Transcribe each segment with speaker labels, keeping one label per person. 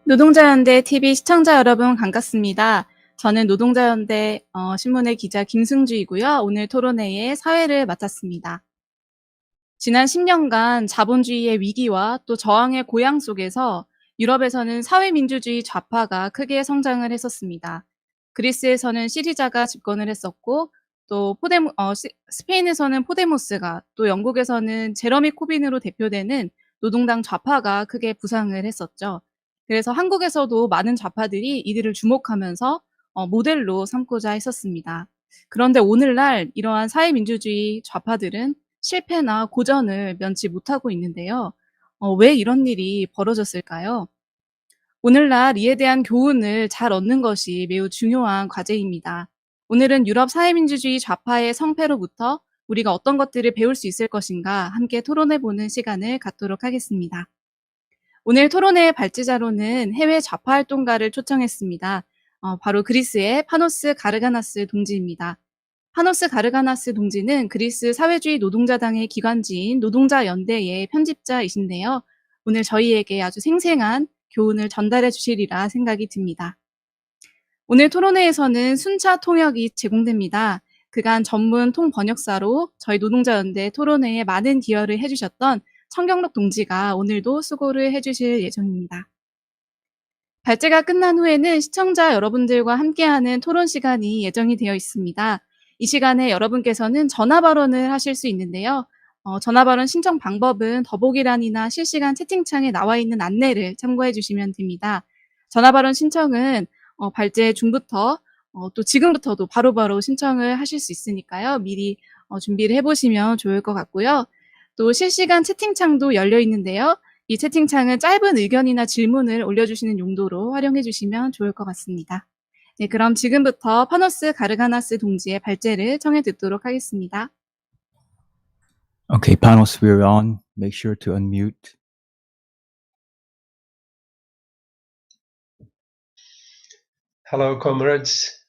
Speaker 1: 노동자연대 TV 시청자 여러분 반갑습니다. 저는 노동자연대 신문의 기자 김승주이고요. 오늘 토론회의 사회를 맡았습니다. 지난 10년간 자본주의의 위기와 또 저항의 고양 속에서 유럽에서는 사회민주주의 좌파가 크게 성장을 했었습니다. 그리스에서는 시리자가 집권을 했었고 또 스페인에서는 포데모스가 또 영국에서는 제러미 코빈으로 대표되는 노동당 좌파가 크게 부상을 했었죠. 그래서 한국에서도 많은 좌파들이 이들을 주목하면서 모델로 삼고자 했었습니다. 그런데 오늘날 이러한 사회민주주의 좌파들은 실패나 고전을 면치 못하고 있는데요. 왜 이런 일이 벌어졌을까요? 오늘날 이에 대한 교훈을 잘 얻는 것이 매우 중요한 과제입니다. 오늘은 유럽 사회민주주의 좌파의 성패로부터 우리가 어떤 것들을 배울 수 있을 것인가 함께 토론해보는 시간을 갖도록 하겠습니다. 오늘 토론회의 발제자로는 해외 좌파 활동가를 초청했습니다. 바로 그리스의 파노스 가르가나스 동지입니다. 파노스 가르가나스 동지는 그리스 사회주의 노동자당의 기관지인 노동자연대의 편집자이신데요. 오늘 저희에게 아주 생생한 교훈을 전달해 주시리라 생각이 듭니다. 오늘 토론회에서는 순차 통역이 제공됩니다. 그간 전문 통번역사로 저희 노동자연대 토론회에 많은 기여를 해주셨던 청경록 동지가 오늘도 수고를 해주실 예정입니다. 발제가 끝난 후에는 시청자 여러분들과 함께하는 토론 시간이 예정이 되어 있습니다. 이 시간에 여러분께서는 전화 발언을 하실 수 있는데요. 전화 발언 신청 방법은 더보기란이나 실시간 채팅창에 나와 있는 안내를 참고해 주시면 됩니다. 전화 발언 신청은 발제 중부터 또 지금부터도 바로바로 신청을 하실 수 있으니까요. 미리 준비를 해보시면 좋을 것 같고요. 또 실시간 채팅창도 열려 있는데요. 이 채팅창은 짧은 의견이나 질문을 올려주시는 용도로 활용해 주시면 좋을 것 같습니다. 네, 그럼 지금부터 파노스 가르가나스 동지의 발제를 청해 듣도록 하겠습니다.
Speaker 2: Okay, Panos, we're on. Make sure to unmute.
Speaker 3: Hello, comrades.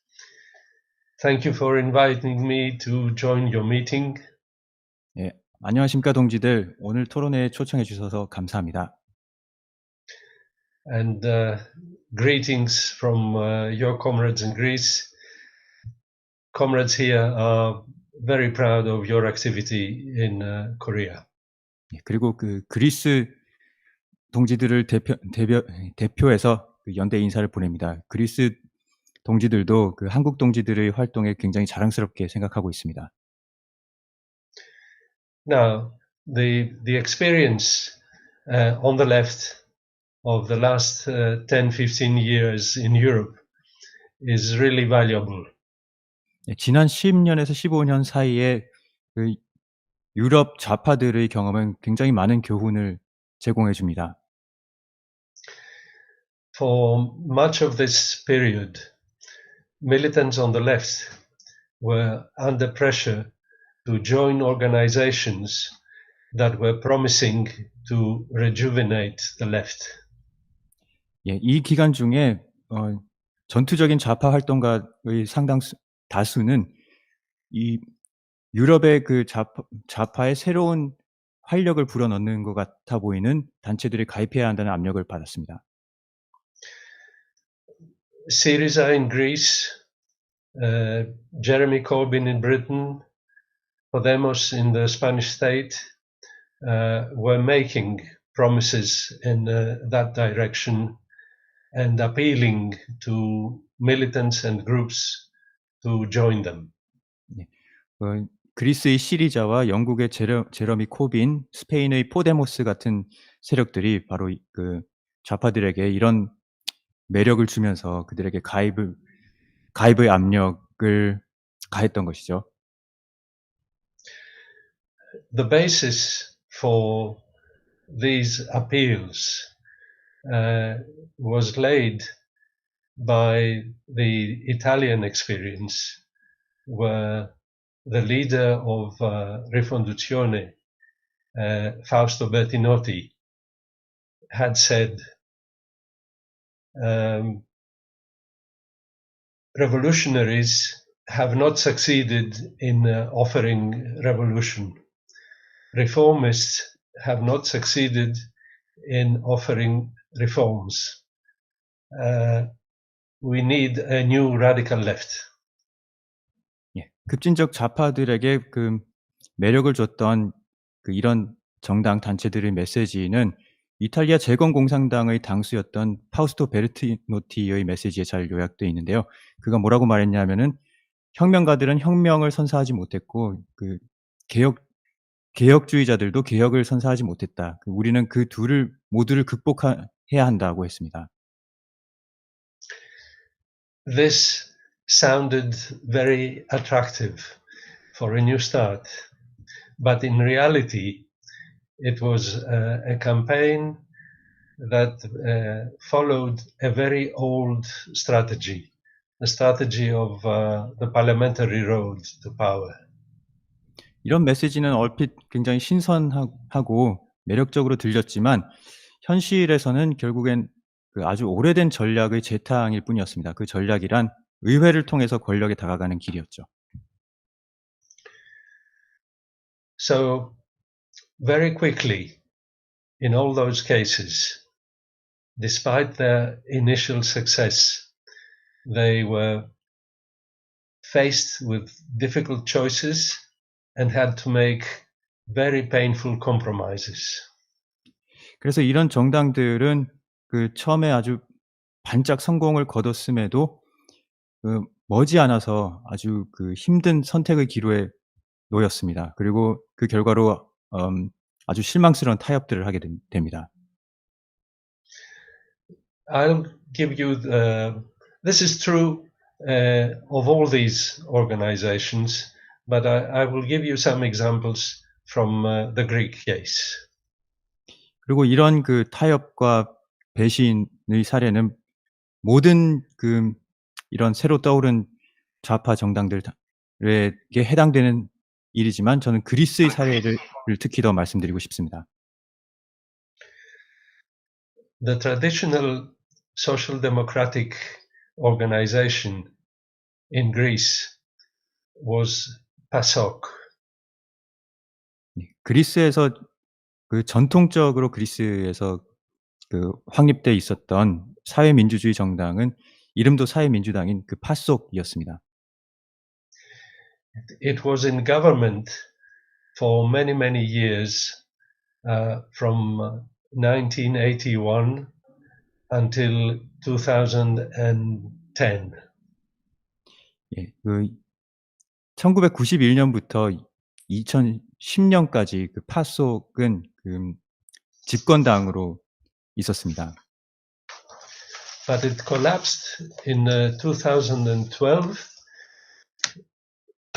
Speaker 3: Thank you for inviting me to join your meeting.
Speaker 2: 예, 안녕하십니까 동지들. 오늘 토론회에 초청해 주셔서 감사합니다.
Speaker 3: And greetings from your comrades in Greece. Comrades here are very proud of your activity in Korea.
Speaker 2: 예, 그리고 그 그리스 동지들을 대표해서 그 연대 인사를 보냅니다. 그리스 동지들도 그 한국 동지들의 활동에 굉장히 자랑스럽게 생각하고 있습니다.
Speaker 3: Now, the experience on the left of the last 10, 15 years in Europe is really valuable.
Speaker 2: 예, 지난 10년에서 15년 사이에 그 유럽 좌파들의 경험은 굉장히 많은 교훈을 제공해 줍니다.
Speaker 3: For much of this period, militants on the left were under pressure to join organizations that were promising to rejuvenate the left.
Speaker 2: 예, 이 기간 중에 전투적인 좌파 활동가의 다수는 이 유럽의 그 좌파의 새로운 활력을 불어넣는 것 같아 보이는 단체들에 가입해야 한다는 압력을 받았습니다.
Speaker 3: Syriza in Greece, Jeremy Corbyn in Britain, Podemos in the Spanish state were making promises in that direction and appealing to militants and groups to join them.
Speaker 2: 그리스의 시리자와 영국의 제러미 코빈, 스페인의 포데모스 같은 세력들이 바로 그 좌파들에게 이런 매력을 주면서 그들에게 가입의 압력을 가했던 것이죠.
Speaker 3: The basis for these appeals was laid by the Italian experience, where the leader of Rifondazione, Fausto Bertinotti, had said, revolutionaries have not succeeded in offering revolution. Reformists have not succeeded in offering reforms. we need a new radical left.
Speaker 2: 예. 급진적 좌파들에게 그 매력을 줬던 그 이런 정당 단체들의 메시지는 이탈리아 재건공산당의 당수였던 파우스토 베르티노티의 메시지에 잘 요약되어 있는데요. 그가 뭐라고 말했냐면은 혁명가들은 혁명을 선사하지 못했고 그 개혁주의자들도 개혁을 선사하지 못했다. 우리는 그 둘을 모두를 극복해야 한다고 했습니다.
Speaker 3: This sounded very attractive for a new start, but in reality, it was a campaign that followed a very old strategy, the strategy of the parliamentary road to power.
Speaker 2: 이런 메시지는 얼핏 굉장히 신선하고 매력적으로 들렸지만 현실에서는 결국엔 그 아주 오래된 전략의 재탕일 뿐이었습니다. 그 전략이란 의회를 통해서 권력에 다가가는 길이었죠.
Speaker 3: So very quickly, in all those cases, despite their initial success, they were faced with difficult choices and had to make very painful compromises.
Speaker 2: 그래서 이런 정당들은 그 처음에 아주 반짝 성공을 거뒀음에도 그 머지않아서 아주 그 힘든 선택의 기로에 놓였습니다. 그리고 그 결과로 아주 실망스러운 타협들을 하게 됩니다.
Speaker 3: I'll give you this is true of all these organizations, but I will give you some examples from the Greek case.
Speaker 2: 그리고 이런 그 타협과 배신의 사례는 모든 그 이런 새로 떠오른 좌파 정당들에게 해당되는 일이지만 저는 그리스의 사례를 특히 더 말씀드리고 싶습니다.
Speaker 3: The traditional social democratic organization in Greece was PASOK.
Speaker 2: 그리스에서 그 전통적으로 그리스에서 그 확립돼 있었던 사회민주주의 정당은 이름도 사회민주당인 그 파속이었습니다.
Speaker 3: It was in government for many, many years, from 1981 until 2010.
Speaker 2: 예, 그 1991년부터 2010년까지 그 파속은 그 집권당으로 있었습니다.
Speaker 3: But it collapsed in 2012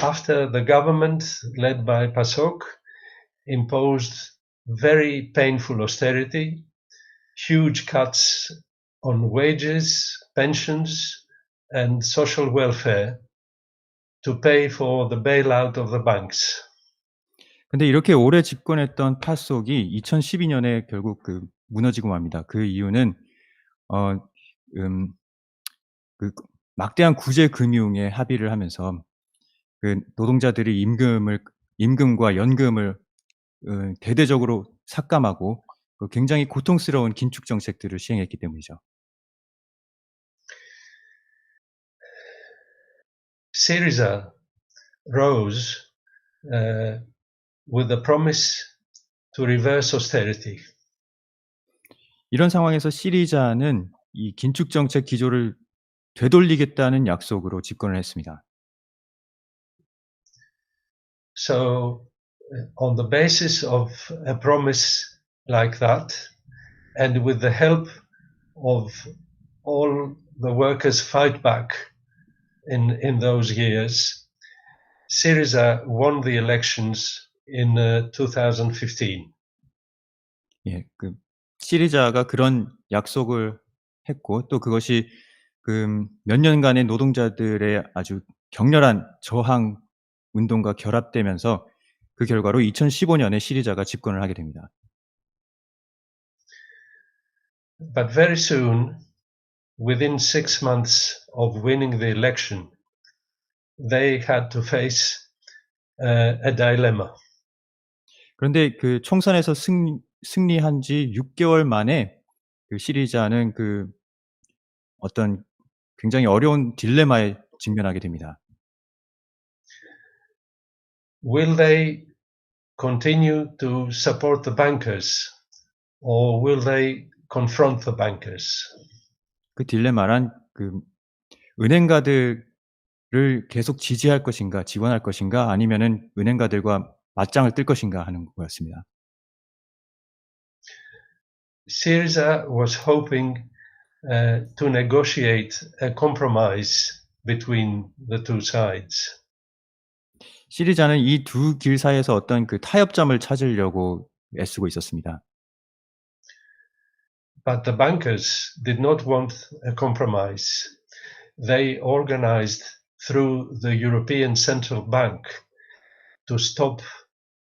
Speaker 3: after the government led by PASOK imposed very painful austerity, huge cuts on wages, pensions, and social welfare to pay for the bailout of the banks.
Speaker 2: 근데 이렇게 오래 집권했던 파속이 2012년에 결국 그 무너지고 맙니다. 그 이유는 그 막대한 구제 금융에 합의를 하면서 그 노동자들이 임금과 연금을 대대적으로 삭감하고 굉장히 고통스러운 긴축 정책들을 시행했기 때문이죠.
Speaker 3: Syriza rose with the promise to reverse austerity.
Speaker 2: 이런 상황에서 시리자는 이 긴축 정책 기조를 되돌리겠다는 약속으로 집권을 했습니다.
Speaker 3: So, on the basis of a promise like that, and with the help of all the workers' fight back in those years, Syriza won the elections in 2015.
Speaker 2: 예, 그 시리자가 그런 약속을 했고 또 그것이 그 몇 년간의 노동자들의 아주 격렬한 저항 운동과 결합되면서 그 결과로 2015년에 시리자가 집권을 하게 됩니다.
Speaker 3: But very soon, within 6 months of winning the election, they had to face a dilemma.
Speaker 2: 그런데 그 총선에서 승리한 지 6개월 만에 그 시리자는 그 어떤 굉장히 어려운 딜레마에 직면하게 됩니다.
Speaker 3: Will they continue to support the bankers or will they confront the bankers?
Speaker 2: 그 딜레마란 그 은행가들을 계속 지지할 것인가 지원할 것인가 아니면은 은행가들과 맞짱을 뜰 것인가 하는 거였습니다.
Speaker 3: Syriza was hoping to negotiate a compromise between the two sides.
Speaker 2: 시리자는 이 두 길 사이에서 어떤 그 타협점을 찾으려고 애쓰고 있었습니다.
Speaker 3: But the bankers did not want a compromise. They organized through the European Central Bank to stop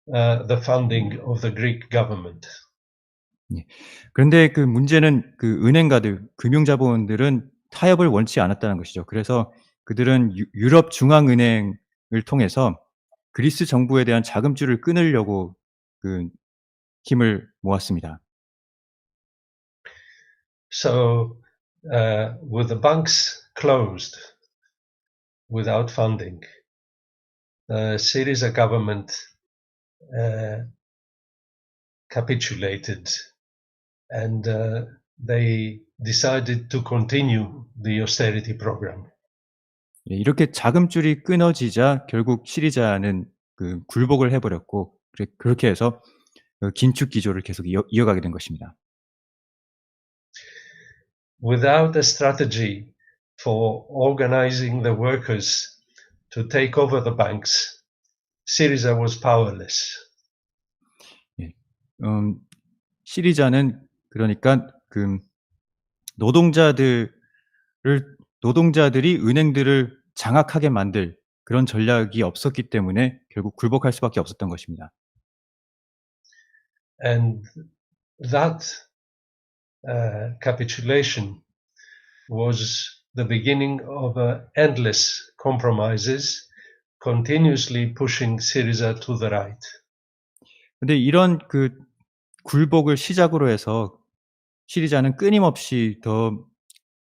Speaker 3: the funding of the Greek government.
Speaker 2: 그런데 그 문제는 그 은행가들, 금융자본들은 타협을 원치 않았다는 것이죠. 그래서 그들은 유럽 중앙은행을 통해서 그리스 정부에 대한 자금줄을 끊으려고 그 힘을 모았습니다.
Speaker 3: So, with the banks closed without funding, the Syriza government capitulated and they decided to continue the austerity program.
Speaker 2: 예, 이렇게 자금줄이 끊어지자 결국 시리자는 그 굴복을 해버렸고 그렇게 해서 그 긴축 기조를 계속 이어가게 된 것입니다.
Speaker 3: Without a strategy for organizing the workers to take over the banks, Syriza was powerless.
Speaker 2: 시리자는 그러니까 그 노동자들이 은행들을 장악하게 만들 그런 전략이 없었기 때문에 결국 굴복할 수밖에 없었던 것입니다.
Speaker 3: And that capitulation was the beginning of endless compromises, continuously pushing Syriza to the right.
Speaker 2: 근데 이런 그 굴복을 시작으로 해서 시리자는 끊임없이 더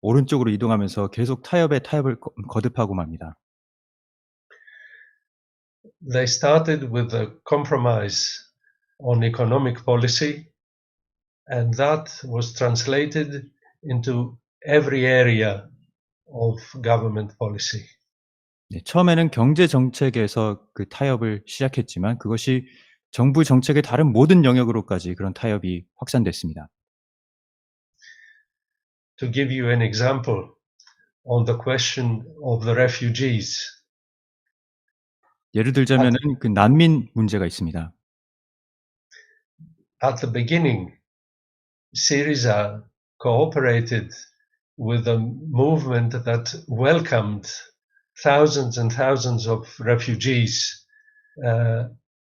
Speaker 2: 오른쪽으로 이동하면서 계속 타협을 거듭하고 맙니다.
Speaker 3: They started with a compromise on economic policy, and that was translated into every area of government policy.
Speaker 2: 네, 처음에는 경제 정책에서 그 타협을 시작했지만 그것이 정부 정책의 다른 모든 영역으로까지 그런 타협이 확산됐습니다.
Speaker 3: To give you an example on the question of the refugees,
Speaker 2: 예를 들자면은 그 난민 문제가 있습니다.
Speaker 3: at the beginning, Syriza cooperated with a movement that welcomed thousands and thousands of refugees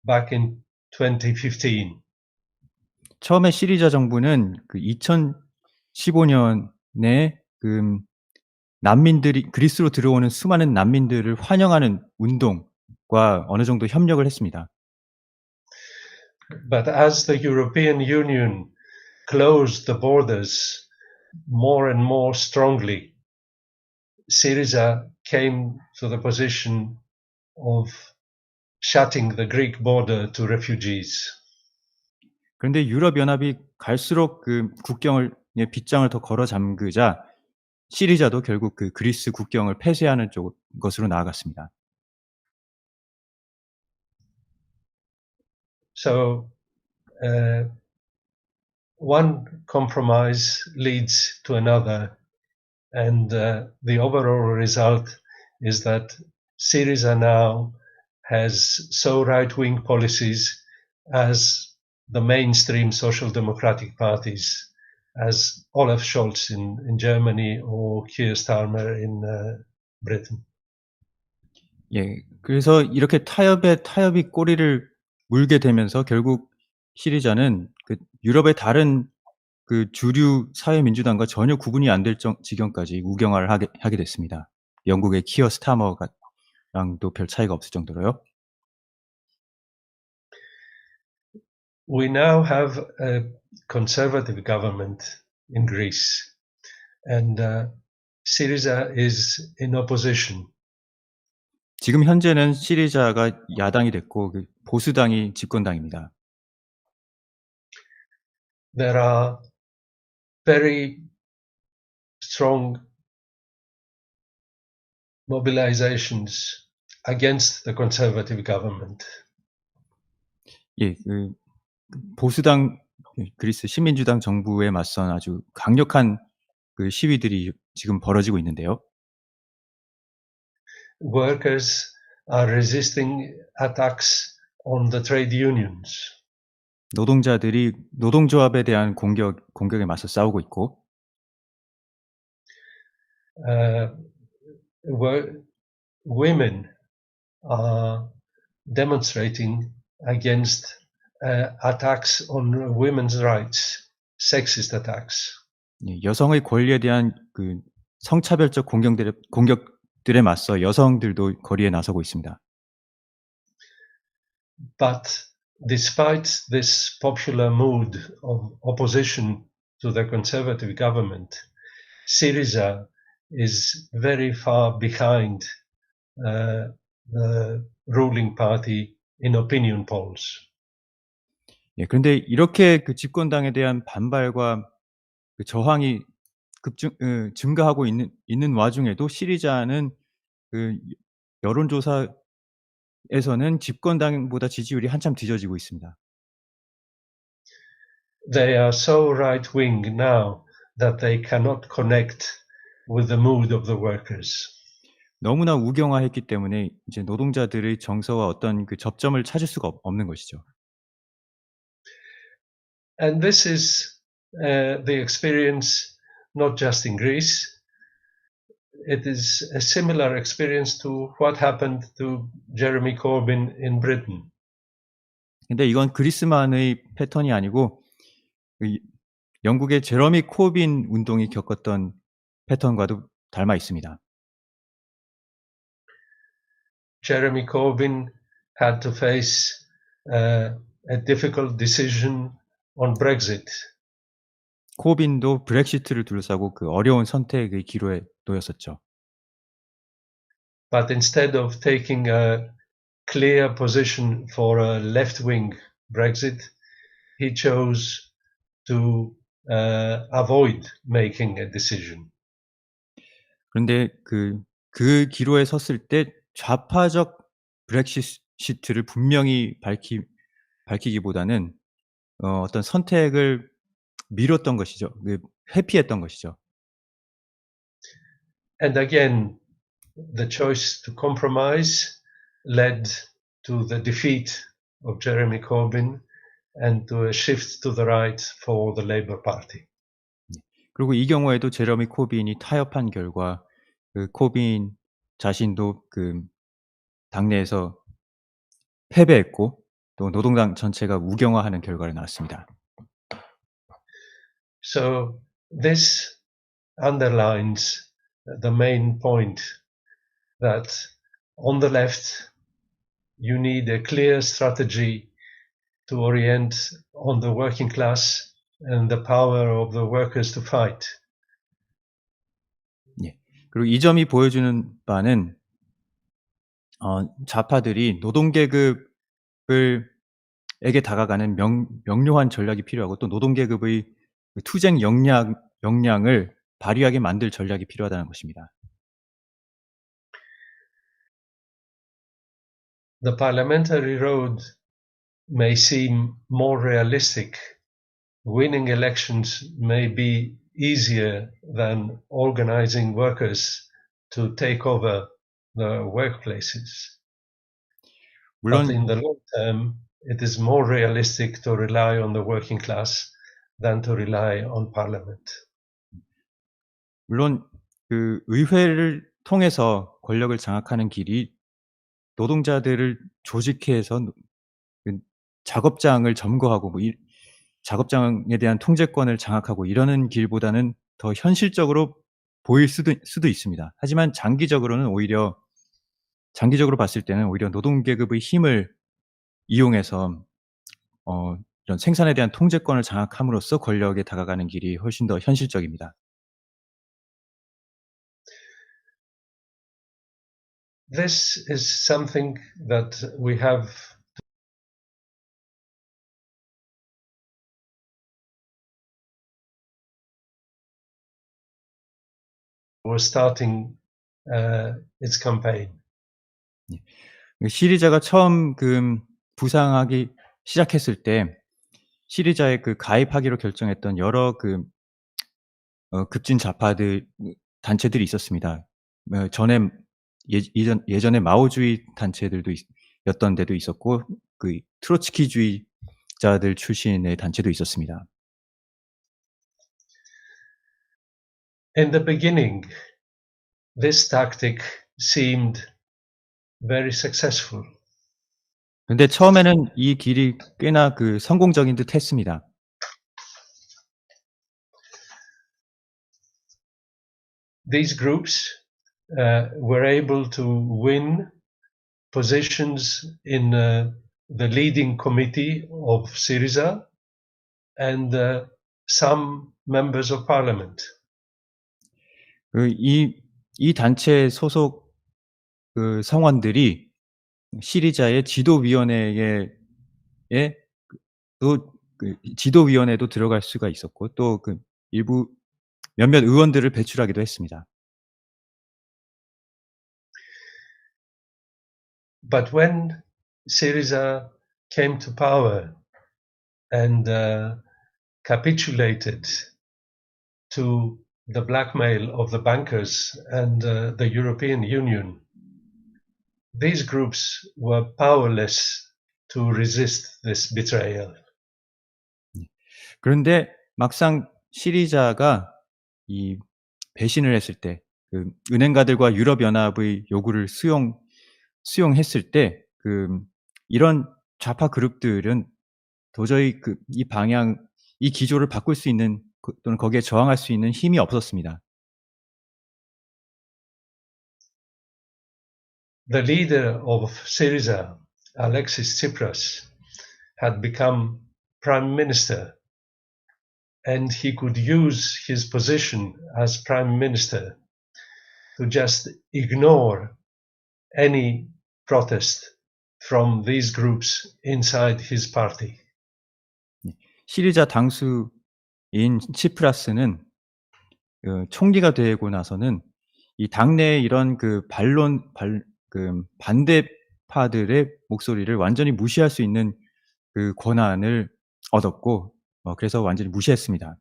Speaker 3: back in 2015.
Speaker 2: 처음에 시리자 정부는 그 2015년에 그 난민들이 그리스로 들어오는 수많은 난민들을 환영하는 운동과 어느 정도 협력을 했습니다.
Speaker 3: But as the European Union closed the borders more and more strongly, Syriza came to the position of shutting the Greek border to refugees.
Speaker 2: 그런데 유럽 연합이 갈수록 그 빗장을 더 걸어 잠그자 시리자도 결국 그 그리스 국경을 폐쇄하는 것으로 나아갔습니다.
Speaker 3: So one compromise leads to another, and the overall result is that Syriza now has so right-wing policies as the mainstream social democratic parties, as Olaf Scholz in Germany or Keir Starmer in Britain.
Speaker 2: 예, 그래서 이렇게 타협이 꼬리를 물게 되면서 결국 시리자는 그 유럽의 다른 그 주류 사회민주당과 전혀 구분이 안 될 지경까지 우경화를 하게 됐습니다. 영국의 키어 스타머랑도 별 차이가 없을 정도로요.
Speaker 3: We now have a conservative government in Greece, and Syriza is in opposition.
Speaker 2: 지금 현재는 시리자가 야당이 됐고 그 보수당이 집권당입니다.
Speaker 3: There are very strong mobilizations against the conservative government.
Speaker 2: 예, 그 보수당 그리스 신민주당 정부에 맞선 아주 강력한 그 시위들이 지금 벌어지고 있는데요.
Speaker 3: Workers are resisting attacks on the trade unions.
Speaker 2: 노동자들이 노동조합에 대한 공격에 맞서 싸우고 있고
Speaker 3: Women are demonstrating against attacks on women's rights, sexist attacks.
Speaker 2: 예, 여성의 권리에 대한 그 성차별적 공격들에 맞서 여성들도 거리에 나서고 있습니다.
Speaker 3: But despite this popular mood of opposition to the conservative government, Syriza is very far behind the ruling party in opinion polls.
Speaker 2: 예, 그런데 이렇게 그 집권당에 대한 반발과 그 저항이 증가하고 있는 와중에도 시리자는 그 여론조사에서는 집권당보다 지지율이 한참 뒤져지고 있습니다.
Speaker 3: They are so right-wing now that they cannot connect with the mood of the workers.
Speaker 2: 너무나 우경화했기 때문에 이제 노동자들의 정서와 어떤 그 접점을 찾을 수가 없는 것이죠.
Speaker 3: And this is the experience not just in Greece. It is a similar experience to what happened to Jeremy Corbyn in Britain.
Speaker 2: 근데 이건 그리스만의 패턴이 아니고 그 영국의 제러미 코빈 운동이 겪었던 패턴과도 닮아 있습니다.
Speaker 3: Jeremy Corbyn had to face a difficult decision on Brexit.
Speaker 2: 코빈도 브렉시트를 둘러싸고 그 어려운 선택의 기로에 놓였었죠.
Speaker 3: But instead of taking a clear position for a left-wing Brexit, he chose to avoid making a decision.
Speaker 2: 그런데 그 기로에 섰을 때 좌파적 브렉시트를 분명히 밝히기보다는 어떤 선택을 미뤘던 것이죠. 회피했던 것이죠.
Speaker 3: And again, the choice to compromise led to the defeat of Jeremy Corbyn and to a shift to the right for the Labour Party.
Speaker 2: 그리고 이 경우에도 제러미 코빈이 타협한 결과 그 코빈 자신도 그 당내에서 패배했고 또 노동당 전체가 우경화하는 결과를 낳았습니다.
Speaker 3: So this underlines the main point that on the left you need a clear strategy to orient on the working class and the power of the workers to fight.
Speaker 2: 예. 그리고 이 점이 보여주는 바는 좌파들이 노동계급에게 다가가는 명료한 전략이 필요하고 또 노동계급의 투쟁 역량을 발휘하게 만들 전략이 필요하다는 것입니다.
Speaker 3: The parliamentary road may seem more realistic. Winning elections may be easier than organizing workers to take over the workplaces. But in the long term, it is more realistic to rely on the working class than to rely on parliament.
Speaker 2: 물론 그 의회를 통해서 권력을 장악하는 길이 노동자들을 조직해서 그 작업장을 점거하고 작업장에 대한 통제권을 장악하고 이러는 길보다는 더 현실적으로 보일 수도 있습니다. 하지만 장기적으로 봤을 때는 오히려 노동계급의 힘을 이용해서 이런 생산에 대한 통제권을 장악함으로써 권력에 다가가는 길이 훨씬 더 현실적입니다.
Speaker 3: This is something that we have was starting its campaign.
Speaker 2: 시리자가 처음 부상하기 시작했을 때 시리자에 가입하기로 결정했던 여러 급진 좌파들 단체들이 있었습니다. 전에 예전에 마오주의 단체들도 였던 데도 있었고 트로츠키주의자들 출신의 단체도 있었습니다.
Speaker 3: In the beginning, this tactic seemed very successful.
Speaker 2: 근데 처음에는 이 길이 꽤나 성공적인 듯 했습니다.
Speaker 3: These groups were able to win positions in the leading committee of Syriza and some members of parliament.
Speaker 2: 이 단체 소속 성원들이 시리자의 지도위원회에도 들어갈 수가 있었고 또 일부 몇몇 의원들을 배출하기도 했습니다.
Speaker 3: But when Syriza came to power and capitulated to the blackmail of the bankers and the European Union, these groups were powerless to resist this betrayal.
Speaker 2: 그런데 막상 시리자가 이 배신을 했을 때 은행가들과 유럽연합의 요구를 수용했을 때 이런 좌파 그룹들은 도저히 이 기조를 바꿀 수 있는 또는 거기에 저항할 수 있는 힘이 없었습니다.
Speaker 3: The leader of Syriza, Alexis Tsipras, had become prime minister, and he could use his position as prime minister to just ignore any protest from these groups inside his party.
Speaker 2: 시리자 당수인 치프라스는 총리가 되고 나서는 이 당내의 이런 반대파들의 목소리를 완전히 무시할 수 있는 권한을 얻었고 그래서 완전히 무시했습니다.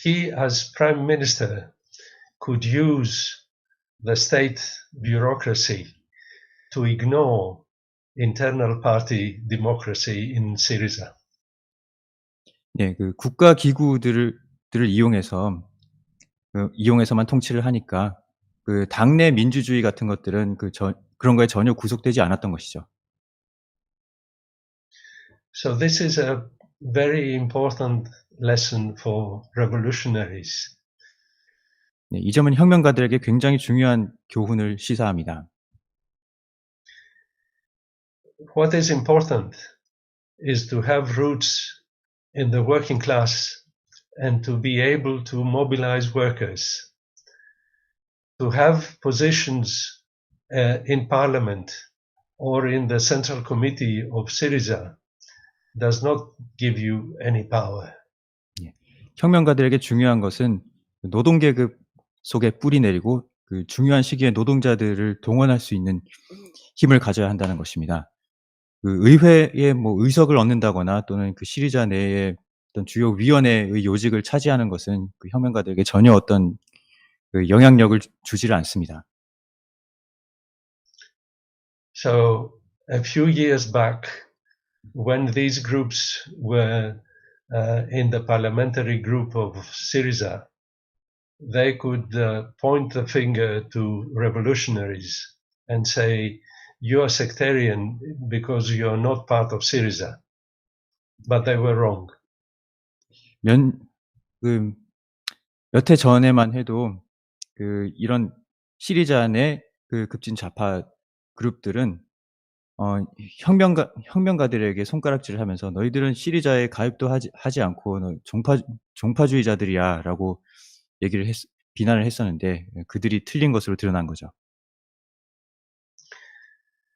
Speaker 3: He, as prime minister, could use the state bureaucracy to ignore internal party democracy in Syriza.
Speaker 2: 네, 국가 기구들을 이용해서만 통치를 하니까 당내 민주주의 같은 것들은 그런 거에 전혀 구속되지 않았던 것이죠.
Speaker 3: So this is a very important lesson for revolutionaries.
Speaker 2: 네, 이 점은 혁명가들에게 굉장히 중요한 교훈을 시사합니다.
Speaker 3: What is important is to have roots in the working class and to be able to mobilize workers. To have positions in parliament or in the central committee of Syriza does not give you any power.
Speaker 2: 혁명가들에게 중요한 것은 노동계급 속에 뿌리 내리고 중요한 시기에 노동자들을 동원할 수 있는 힘을 가져야 한다는 것입니다. 의회에 의석을 얻는다거나 또는 시리자 내의 어떤 주요 위원회의 요직을 차지하는 것은 혁명가들에게 전혀 어떤 영향력을 주지를 않습니다.
Speaker 3: So a few years back, when these groups were in the parliamentary group of Syriza, they could point the finger to revolutionaries and say, you are sectarian because you are not part of Syriza. But they were wrong.
Speaker 2: 몇 해 전에만 해도 이런 시리자 내 급진 좌파 그룹들은 혁명가들에게 손가락질을 하면서 너희들은 시리자에 가입도 하지 않고 종파주의자들이야라고 비난을 했었는데 그들이 틀린 것으로 드러난 거죠.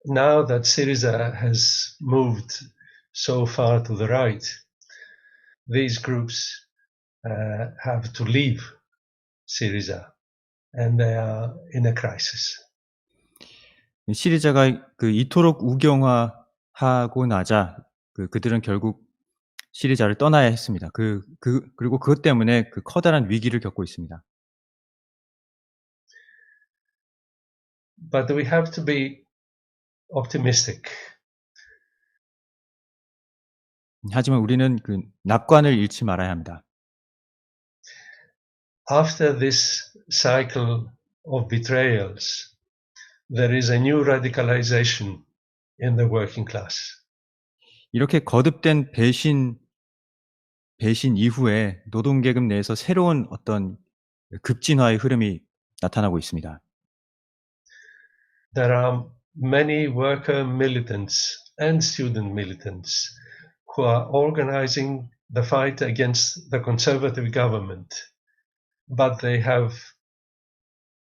Speaker 3: Now that Syriza has moved so far to the right, these groups have to leave Syriza, and they are in a crisis.
Speaker 2: 시리자가 이토록 우경화하고 나자 그들은 결국 시리자를 떠나야 했습니다. 그리고 그것 때문에 커다란 위기를 겪고 있습니다.
Speaker 3: But we have to be optimistic.
Speaker 2: 하지만 우리는 낙관을 잃지 말아야 합니다.
Speaker 3: After this cycle of betrayals, there is a new radicalization in the working class.
Speaker 2: 이렇게 거듭된 배신 이후에 노동계급 내에서 새로운 어떤 급진화의 흐름이 나타나고 있습니다.
Speaker 3: There are many worker militants and student militants who are organizing the fight against the conservative government, but they have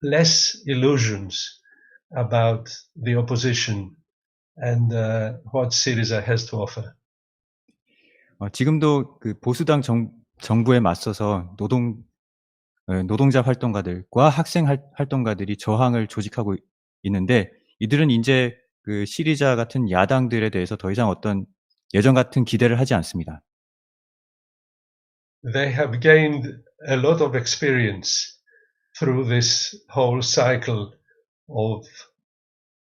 Speaker 3: less illusions about the opposition and what Syriza has to offer.
Speaker 2: 지금도 보수당 정부에 맞서서 노동자 활동가들과 학생 활동가들이 저항을 조직하고 있는데 이들은 이제 시리자 같은 야당들에 대해서 더 이상 어떤 예전 같은 기대를 하지 않습니다.
Speaker 3: They have gained a lot of experience through this whole cycle of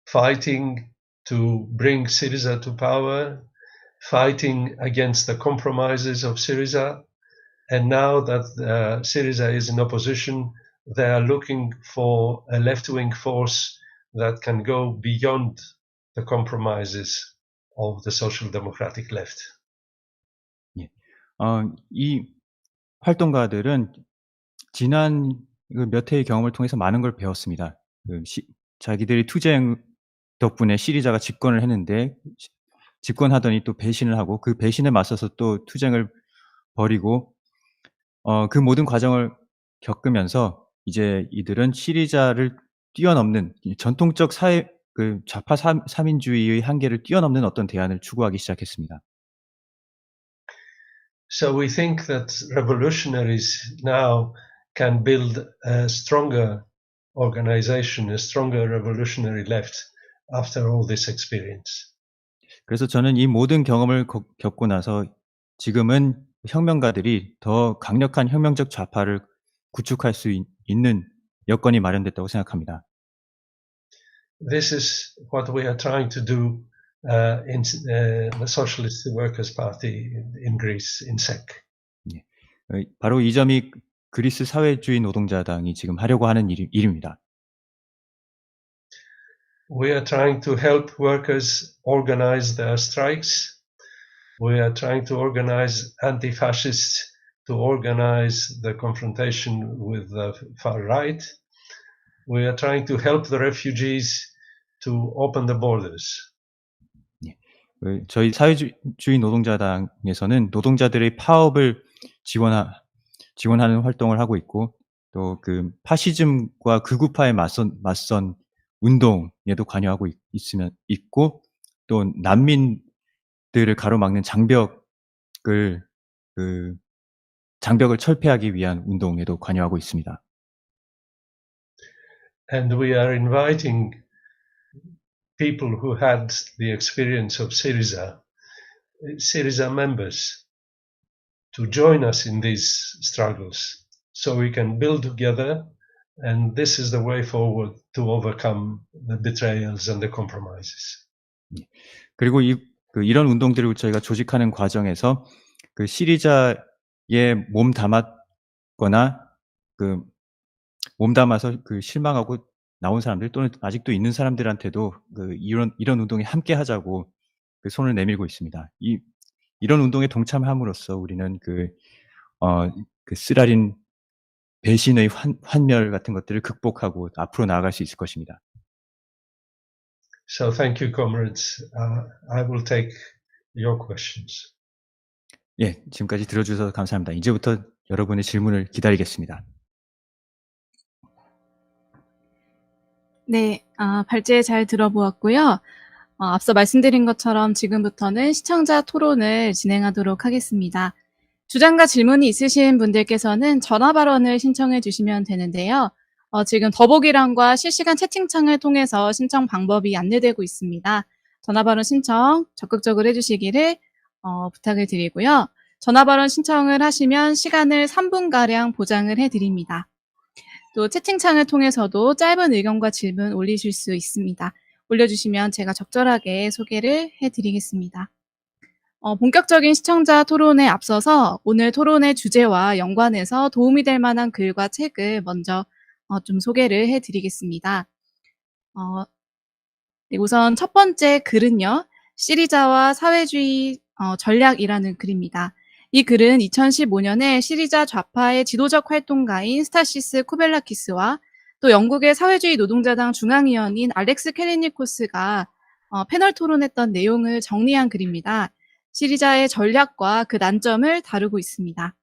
Speaker 3: fighting to bring Syriza to power, fighting against the compromises of Syriza, and now that Syriza is in opposition, they are looking for a left-wing force that can go beyond the compromises of the social democratic left.
Speaker 2: 이 활동가들은 지난 몇 해의 경험을 통해서 많은 걸 배웠습니다. 자기들이 투쟁 덕분에 시리자가 집권을 했는데 집권하더니 또 배신을 하고 그 배신에 맞서서 또 투쟁을 벌이고 그 모든 과정을 겪으면서 이제 이들은 시리자를 뛰어넘는 전통적 좌파 사민주의의 한계를 뛰어넘는 어떤 대안을 추구하기 시작했습니다.
Speaker 3: So we think that revolutionaries now can build a stronger organization, a stronger revolutionary left after all this experience.
Speaker 2: 그래서 저는 이 모든 경험을 겪고 나서 지금은 혁명가들이 더 강력한 혁명적 좌파를 구축할 수 있는 여건이 마련됐다고 생각합니다.
Speaker 3: This is what we are trying to do in the Socialist Workers' Party in Greece, in SEC.
Speaker 2: 바로 이 점이 그리스 사회주의 노동자당이 지금 하려고 하는 일입니다.
Speaker 3: We are trying to help workers organize their strikes. We are trying to organize anti-fascists to organize the confrontation with the far right. We are trying to help the refugees to open the borders.
Speaker 2: 저희 사회주의 노동자당에서는 노동자들의 파업을 지원하는 활동을 하고 있고 또 파시즘과 극우파에 맞선 운동에도 관여하고 있고 또 난민들을 가로막는 장벽을 철폐하기 위한 운동에도 관여하고 있습니다.
Speaker 3: And we are inviting people who had the experience of Syriza members, to join us in these struggles so we can build together, and this is the way forward to overcome the betrayals and the compromises.
Speaker 2: 그리고 이런 운동들을 저희가 조직하는 과정에서 시리자에 몸담았거나 몸담아서 실망하고 나온 사람들 또는 아직도 있는 사람들한테도 이런 운동에 함께 하자고 손을 내밀고 있습니다. 이런 운동에 동참함으로써 우리는 쓰라린 배신의 환멸 같은 것들을 극복하고 앞으로 나아갈 수 있을 것입니다.
Speaker 3: So thank you, comrades. I will take your questions.
Speaker 2: 예, 지금까지 들어주셔서 감사합니다. 이제부터 여러분의 질문을 기다리겠습니다.
Speaker 1: 네, 발제 잘 들어보았고요. 앞서 말씀드린 것처럼 지금부터는 시청자 토론을 진행하도록 하겠습니다. 주장과 질문이 있으신 분들께서는 전화 발언을 신청해 주시면 되는데요. 지금 더보기란과 실시간 채팅창을 통해서 신청 방법이 안내되고 있습니다. 전화 발언 신청 적극적으로 해주시기를 부탁을 드리고요. 전화 발언 신청을 하시면 시간을 3분가량 보장을 해드립니다. 또 채팅창을 통해서도 짧은 의견과 질문 올리실 수 있습니다. 올려주시면 제가 적절하게 소개를 해드리겠습니다. 본격적인 시청자 토론에 앞서서 오늘 토론의 주제와 연관해서 도움이 될 만한 글과 책을 먼저 좀 소개를 해드리겠습니다. 네, 우선 첫 번째 글은요. 시리자와 사회주의 전략이라는 글입니다. 이 글은 2015년에 시리자 좌파의 지도적 활동가인 스타시스 코벨라키스와 또 영국의 사회주의 노동자당 중앙위원인 알렉스 캘리니코스가 패널 토론했던 내용을 정리한 글입니다. 시리자의 전략과 그 난점을 다루고 있습니다.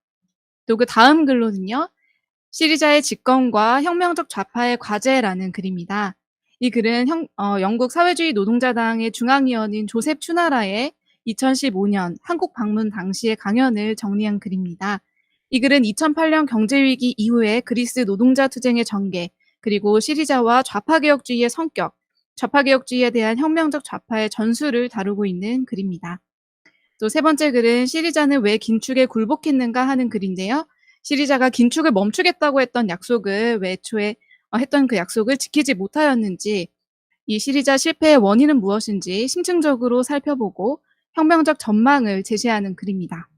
Speaker 1: 또 그 다음 글로는요. 시리자의 집권과 혁명적 좌파의 과제라는 글입니다. 이 글은 영국 사회주의 노동자당의 중앙위원인 조셉 추나라의 2015년 한국 방문 당시의 강연을 정리한 글입니다. 이 글은 2008년 경제위기 이후에 그리스 노동자 투쟁의 전개, 그리고 시리자와 좌파개혁주의의 성격, 좌파개혁주의에 대한 혁명적 좌파의 전술을 다루고 있는 글입니다. 또 세 번째 글은 시리자는 왜 긴축에 굴복했는가 하는 글인데요. 시리자가 긴축을 멈추겠다고 했던 약속을 왜 애초에 했던 그 약속을 지키지 못하였는지, 이 시리자 실패의 원인은 무엇인지 심층적으로 살펴보고 혁명적 전망을 제시하는 글입니다.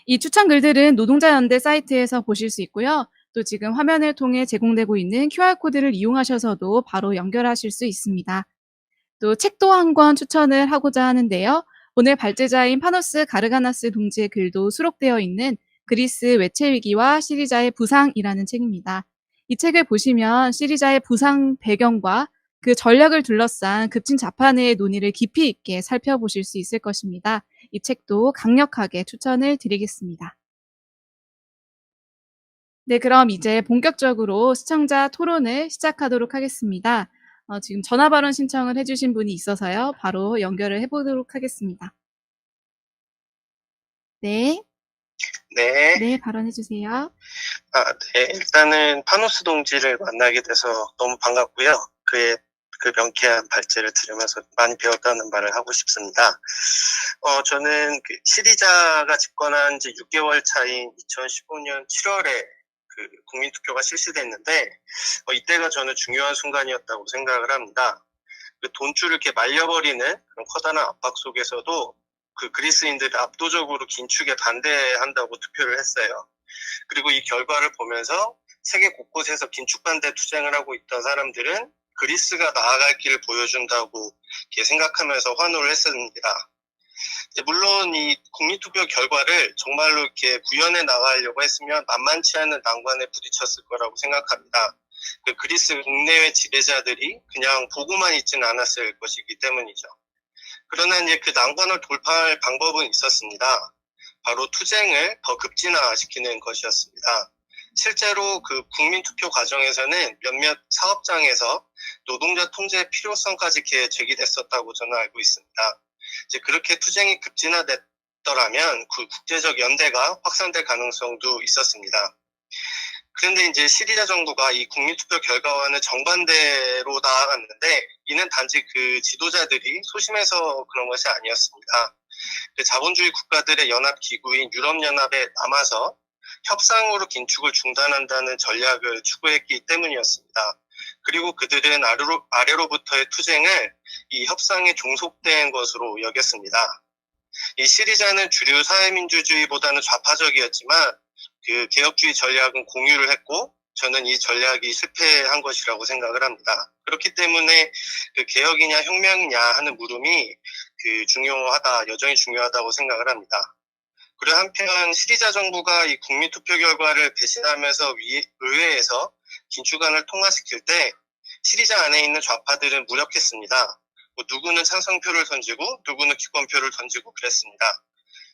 Speaker 1: 이 추천 글들은 노동자연대 사이트에서 보실 수 있고요. 또 지금 화면을 통해 제공되고 있는 QR코드를 이용하셔서도 바로 연결하실 수 있습니다. 또 책도 한 권 추천을 하고자 하는데요. 오늘 발제자인 파노스 가르가나스 동지의 글도 수록되어 있는 그리스 외채 위기와 시리자의 부상이라는 책입니다. 이 책을 보시면 시리자의 부상 배경과 그 전략을 둘러싼 급진 좌파 내의 논의를 깊이 있게 살펴보실 수 있을 것입니다. 이 책도 강력하게 추천을 드리겠습니다. 네, 그럼 이제 본격적으로 시청자 토론을 시작하도록 하겠습니다. 지금 전화 발언 신청을 해주신 분이 있어서요. 바로 연결을 해보도록 하겠습니다. 네. 네, 발언해주세요.
Speaker 4: 네. 일단은 파노스 동지를 만나게 돼서 너무 반갑고요. 그의 그 명쾌한 발제를 들으면서 많이 배웠다는 말을 하고 싶습니다. 저는 그 시리자가 집권한 지 6개월 차인 2015년 7월에 그 국민투표가 실시됐는데, 이때가 저는 중요한 순간이었다고 생각을 합니다. 그 돈줄을 이렇게 말려버리는 그런 커다란 압박 속에서도 그 그리스인들이 압도적으로 긴축에 반대한다고 투표를 했어요. 그리고 이 결과를 보면서 세계 곳곳에서 긴축 반대 투쟁을 하고 있던 사람들은 그리스가 나아갈 길을 보여준다고 이렇게 생각하면서 환호를 했습니다. 물론 이 국민투표 결과를 정말로 이렇게 구현해 나가려고 했으면 만만치 않은 난관에 부딪혔을 거라고 생각합니다. 그 그리스 국내외 지배자들이 그냥 보고만 있지는 않았을 것이기 때문이죠. 그러나 이제 그 난관을 돌파할 방법은 있었습니다. 바로 투쟁을 더 급진화시키는 것이었습니다. 실제로 그 국민투표 과정에서는 몇몇 사업장에서 노동자 통제의 필요성까지 이렇게 제기됐었다고 저는 알고 있습니다. 이제 그렇게 투쟁이 급진화됐더라면 그 국제적 연대가 확산될 가능성도 있었습니다. 그런데 이제 시리자 정부가 이 국민투표 결과와는 정반대로 나아갔는데, 이는 단지 그 지도자들이 소심해서 그런 것이 아니었습니다. 그 자본주의 국가들의 연합기구인 유럽연합에 남아서 협상으로 긴축을 중단한다는 전략을 추구했기 때문이었습니다. 그리고 그들은 아래로부터의 투쟁을 이 협상에 종속된 것으로 여겼습니다. 이 시리자는 주류 사회민주주의보다는 좌파적이었지만 그 개혁주의 전략은 공유를 했고, 저는 이 전략이 실패한 것이라고 생각을 합니다. 그렇기 때문에 그 개혁이냐 혁명이냐 하는 물음이 여전히 중요하다고 생각을 합니다. 그리고 한편 시리자 정부가 이 국민투표 결과를 배신하면서 의회에서 긴축안을 통과시킬 때 시리자 안에 있는 좌파들은 무력했습니다. 누구는 찬성표를 던지고 누구는 기권표를 던지고 그랬습니다.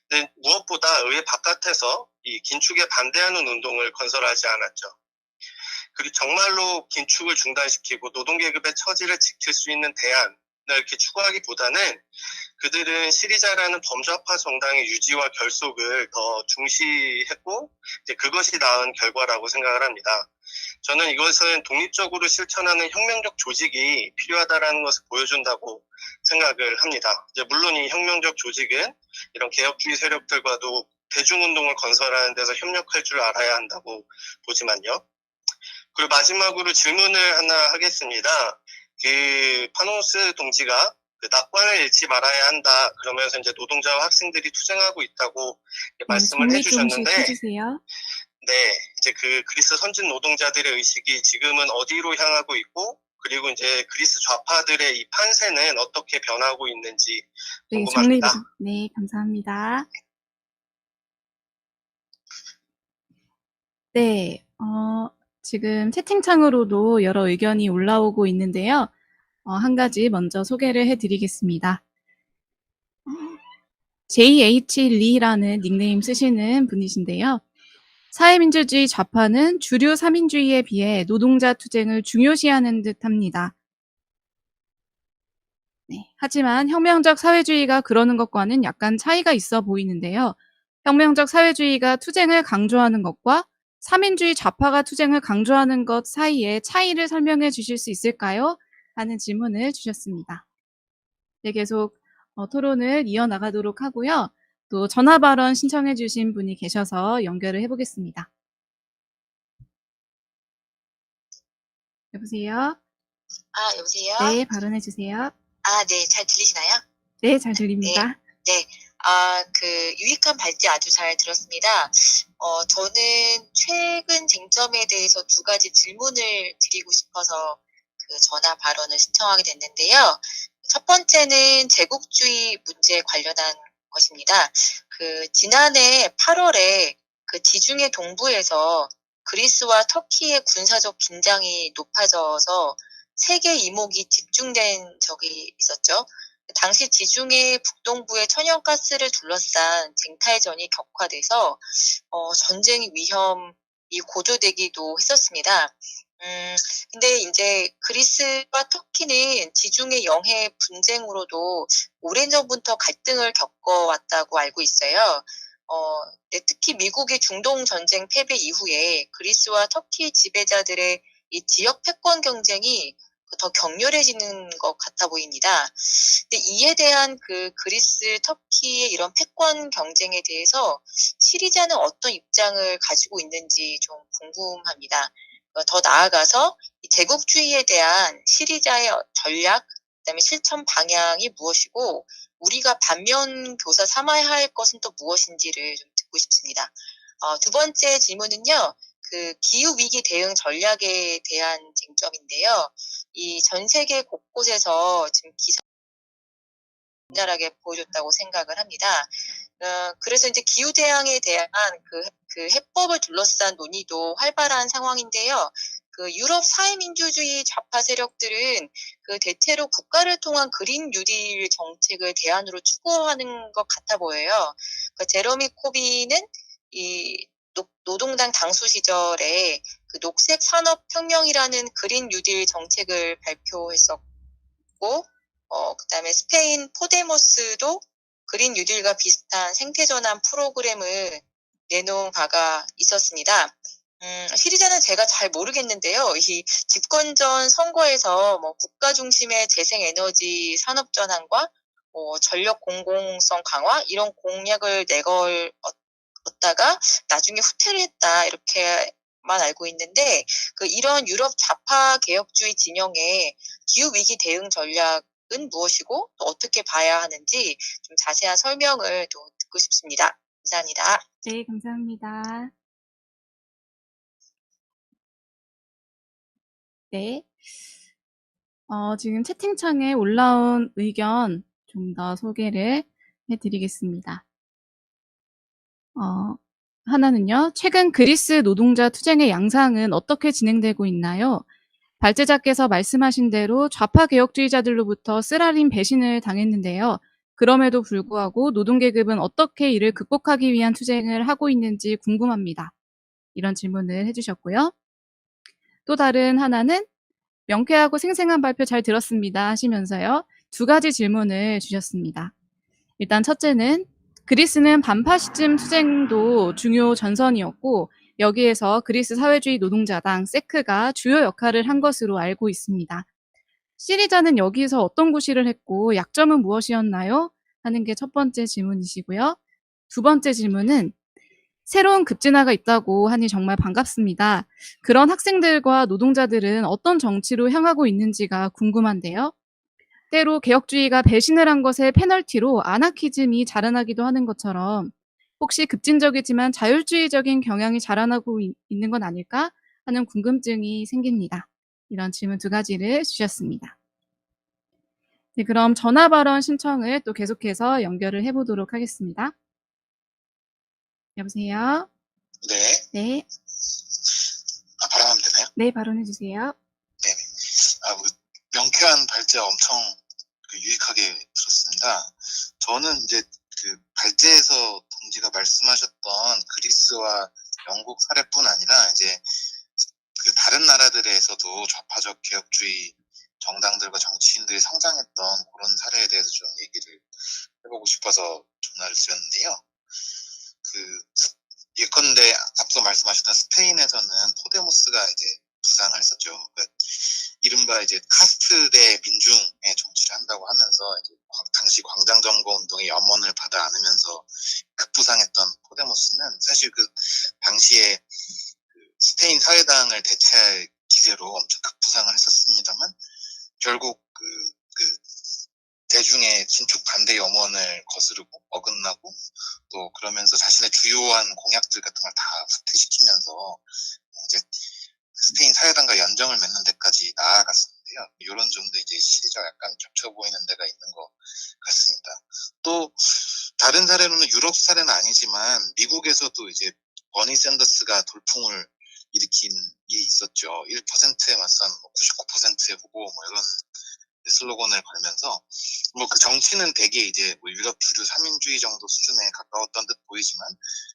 Speaker 4: 근데 무엇보다 의회 바깥에서 이 긴축에 반대하는 운동을 건설하지 않았죠. 그리고 정말로 긴축을 중단시키고 노동계급의 처지를 지킬 수 있는 대안을 이렇게 추구하기보다는 그들은 시리자라는 범죄파 정당의 유지와 결속을 더 중시했고 이제 그것이 나은 결과라고 생각을 합니다. 저는 이것은 독립적으로 실천하는 혁명적 조직이 필요하다라는 것을 보여준다고 생각을 합니다. 이제 물론 이 혁명적 조직은 이런 개혁주의 세력들과도 대중운동을 건설하는 데서 협력할 줄 알아야 한다고 보지만요. 그리고 마지막으로 질문을 하나 하겠습니다. 파노스 동지가 낙관을 잃지 말아야 한다. 그러면서 이제 노동자와 학생들이 투쟁하고 있다고 말씀을
Speaker 1: 정리 좀
Speaker 4: 해주셨는데,
Speaker 1: 해주세요.
Speaker 4: 네, 이제 그리스 선진 노동자들의 의식이 지금은 어디로 향하고 있고, 그리고 이제 그리스 좌파들의 이 판세는 어떻게 변하고 있는지
Speaker 1: 네,
Speaker 4: 궁금합니다.
Speaker 1: 네, 감사합니다. 네, 지금 채팅창으로도 여러 의견이 올라오고 있는데요. 한 가지 먼저 소개를 해드리겠습니다. JH 리라는 닉네임 쓰시는 분이신데요. 사회민주주의 좌파는 주류 사민주의에 비해 노동자 투쟁을 중요시하는 듯합니다. 네, 하지만 혁명적 사회주의가 그러는 것과는 약간 차이가 있어 보이는데요. 혁명적 사회주의가 투쟁을 강조하는 것과 사민주의 좌파가 투쟁을 강조하는 것 사이의 차이를 설명해 주실 수 있을까요? 하는 질문을 주셨습니다. 네, 계속 토론을 이어나가도록 하고요. 또 전화 발언 신청해 주신 분이 계셔서 연결을 해보겠습니다. 여보세요?
Speaker 5: 여보세요?
Speaker 1: 네, 발언해 주세요.
Speaker 5: 네, 잘 들리시나요?
Speaker 1: 네, 잘 들립니다.
Speaker 5: 네. 유익한 발제 아주 잘 들었습니다. 저는 최근 쟁점에 대해서 두 가지 질문을 드리고 싶어서 전화 발언을 신청하게 됐는데요. 첫 번째는 제국주의 문제에 관련한 것입니다. 지난해 8월에 지중해 동부에서 그리스와 터키의 군사적 긴장이 높아져서 세계 이목이 집중된 적이 있었죠. 당시 지중해 북동부의 천연가스를 둘러싼 쟁탈전이 격화돼서 전쟁 위험이 고조되기도 했었습니다. 근데 이제 그리스와 터키는 지중해 영해 분쟁으로도 오래전부터 갈등을 겪어왔다고 알고 있어요. 특히 미국의 중동 전쟁 패배 이후에 그리스와 터키 지배자들의 이 지역 패권 경쟁이 더 격렬해지는 것 같아 보입니다. 근데 이에 대한 그리스, 터키의 이런 패권 경쟁에 대해서 시리자는 어떤 입장을 가지고 있는지 좀 궁금합니다. 더 나아가서 이 제국주의에 대한 시리자의 전략, 그다음에 실천 방향이 무엇이고 우리가 반면 교사 삼아야 할 것은 또 무엇인지를 좀 듣고 싶습니다. 두 번째 질문은요. 기후위기 대응 전략에 대한 쟁점인데요. 이 전 세계 곳곳에서 지금 기사하게 보여줬다고 생각을 합니다. 그래서 이제 기후대응에 대한 그 해법을 둘러싼 논의도 활발한 상황인데요. 유럽 사회민주주의 좌파 세력들은 대체로 국가를 통한 그린 뉴딜 정책을 대안으로 추구하는 것 같아 보여요. 제러미 코빈은 이 노동당 당수 시절에 녹색 산업혁명이라는 그린 뉴딜 정책을 발표했었고, 그다음에 스페인 포데모스도 그린 뉴딜과 비슷한 생태전환 프로그램을 내놓은 바가 있었습니다. 시리자는 제가 잘 모르겠는데요. 이 집권 전 선거에서 국가 중심의 재생에너지 산업 전환과 전력 공공성 강화 이런 공약을 내걸었다가 나중에 후퇴를 했다 이렇게만 알고 있는데 이런 유럽 좌파 개혁주의 진영의 기후 위기 대응 전략은 무엇이고 또 어떻게 봐야 하는지 좀 자세한 설명을 또 듣고 싶습니다. 감사합니다.
Speaker 1: 네, 감사합니다. 네. 지금 채팅창에 올라온 의견 좀 더 소개를 해드리겠습니다. 하나는요. 최근 그리스 노동자 투쟁의 양상은 어떻게 진행되고 있나요? 발제자께서 말씀하신 대로 좌파 개혁주의자들로부터 쓰라린 배신을 당했는데요. 그럼에도 불구하고 노동계급은 어떻게 이를 극복하기 위한 투쟁을 하고 있는지 궁금합니다. 이런 질문을 해주셨고요. 또 다른 하나는 명쾌하고 생생한 발표 잘 들었습니다 하시면서요. 2가지 질문을 주셨습니다. 일단 첫째는 그리스는 반파 시즘 투쟁도 중요 전선이었고 여기에서 그리스 사회주의 노동자당 세크가 주요 역할을 한 것으로 알고 있습니다. 시리자는 여기서 어떤 구실을 했고 약점은 무엇이었나요? 하는 게 첫 번째 질문이시고요. 2번째 질문은 새로운 급진화가 있다고 하니 정말 반갑습니다. 그런 학생들과 노동자들은 어떤 정치로 향하고 있는지가 궁금한데요. 때로 개혁주의가 배신을 한 것의 페널티로 아나키즘이 자라나기도 하는 것처럼 혹시 급진적이지만 자율주의적인 경향이 자라나고 있는 건 아닐까 하는 궁금증이 생깁니다. 이런 질문 2가지를 주셨습니다. 네, 그럼 전화 발언 신청을 또 계속해서 연결을 해보도록 하겠습니다. 여보세요?
Speaker 6: 네.
Speaker 1: 네,
Speaker 6: 발언하면 되나요?
Speaker 1: 네, 발언해주세요.
Speaker 6: 네네. 명쾌한 발제 엄청 유익하게 들었습니다. 저는 이제 그 발제에서 동지가 말씀하셨던 그리스와 영국 사례뿐 아니라 이제 그 다른 나라들에서도 좌파적 개혁주의 정당들과 정치인들이 성장했던 그런 사례에 대해서 좀 얘기를 해보고 싶어서 전화를 드렸는데요. 예컨대 앞서 말씀하셨던 스페인에서는 포데모스가 이제 부상을 했었죠. 이른바 이제 카스트 대 민중의 정치를 한다고 하면서 이제 당시 광장점거 운동의 염원을 받아 안으면서 급부상했던 포데모스는 사실 당시에 스페인 사회당을 대체할 기세로 엄청 급부상을 했었습니다만 결국 대중의 신축 반대 염원을 거스르고 어긋나고 또 그러면서 자신의 주요한 공약들 같은 걸 다 후퇴시키면서 이제 스페인 사회당과 연정을 맺는 데까지 나아갔었는데요. 이런 점도 이제 시리즈와 약간 겹쳐 보이는 데가 있는 것 같습니다. 또 다른 사례로는 유럽 사례는 아니지만 미국에서도 이제 버니 샌더스가 돌풍을 일으킨 일이 있었죠. 1%에 맞선 99%의 후보 이런 슬로건을 걸면서 그 정치는 대개 이제 유럽 주류 삼인주의 정도 수준에 가까웠던 듯 보이지만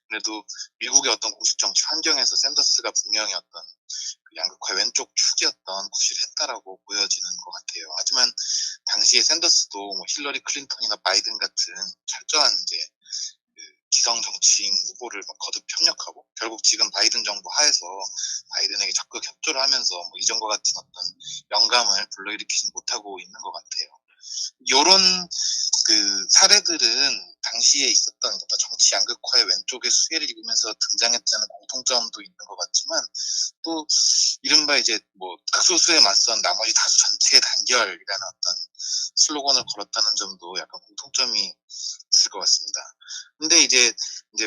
Speaker 6: 그래도 미국의 어떤 공식 정치 환경에서 샌더스가 분명히 어떤 양극화 왼쪽 축이었던 구실을 했다라고 보여지는 것 같아요. 하지만 당시에 샌더스도 힐러리 클린턴이나 바이든 같은 철저한 이제 기성 정치인 후보를 거듭 협력하고 결국 지금 바이든 정부 하에서 바이든에게 적극 협조를 하면서 이전과 같은 어떤 영감을 불러일으키지 못하고 있는 것 같아요. 이런 사례들은 당시에 있었던 어떤 정치 양극화의 왼쪽의 수혜를 입으면서 등장했다는 공통점도 있는 것 같지만 또 이른바 이제 극소수에 맞선 나머지 다수 전체의 단결이라는 어떤 슬로건을 걸었다는 점도 약간 공통점이 있을 것 같습니다. 근데 이제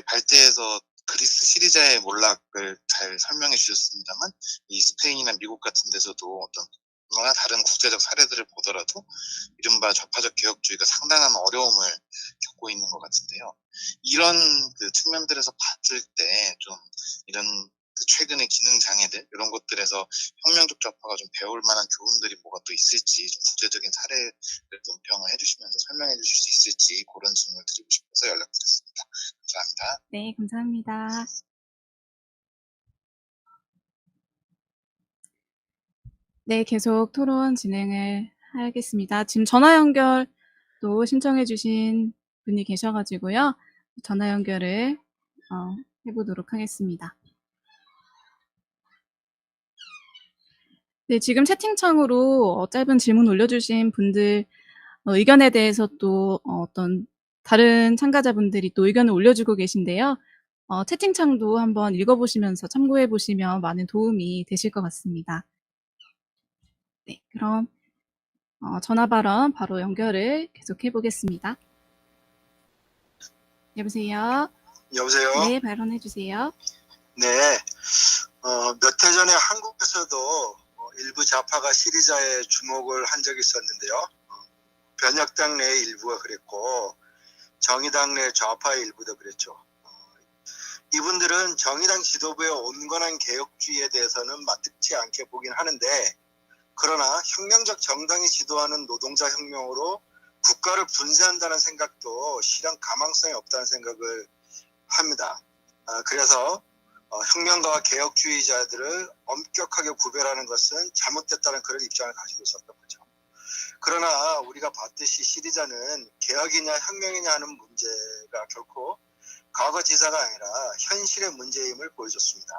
Speaker 6: 발제에서 그리스 시리자의 몰락을 잘 설명해 주셨습니다만 이 스페인이나 미국 같은 데서도 어떤 다른 국제적 사례들을 보더라도 이른바 좌파적 개혁주의가 상당한 어려움을 겪고 있는 것 같은데요. 이런 측면들에서 봤을 때 좀 이런 최근의 기능 장애들 이런 것들에서 혁명적 좌파가 좀 배울 만한 교훈들이 뭐가 또 있을지 좀 구체적인 사례를 논평을 해주시면서 설명해 주실 수 있을지 그런 질문을 드리고 싶어서 연락드렸습니다. 감사합니다.
Speaker 1: 네, 감사합니다. 네, 계속 토론 진행을 하겠습니다. 지금 전화 연결도 신청해 주신 분이 계셔가지고요. 전화 연결을 해보도록 하겠습니다. 네, 지금 채팅창으로 짧은 질문 올려주신 분들 의견에 대해서 또 어떤 다른 참가자분들이 또 의견을 올려주고 계신데요. 채팅창도 한번 읽어보시면서 참고해보시면 많은 도움이 되실 것 같습니다. 네, 그럼 전화 발언 바로 연결을 계속해 보겠습니다. 여보세요?
Speaker 7: 여보세요?
Speaker 1: 네, 발언해 주세요.
Speaker 7: 네. 몇 해 전에 한국에서도 일부 좌파가 시리자에 주목을 한 적이 있었는데요. 변혁당 내 일부가 그랬고 정의당 내 좌파의 일부도 그랬죠. 이분들은 정의당 지도부의 온건한 개혁주의에 대해서는 마뜩지 않게 보긴 하는데 그러나 혁명적 정당이 지도하는 노동자 혁명으로 국가를 분쇄한다는 생각도 실현 가망성이 없다는 생각을 합니다. 그래서 혁명가와 개혁주의자들을 엄격하게 구별하는 것은 잘못됐다는 그런 입장을 가지고 있었던 거죠. 그러나 우리가 봤듯이 시리자는 개혁이냐 혁명이냐 하는 문제가 결코 과거 지사가 아니라 현실의 문제임을 보여줬습니다.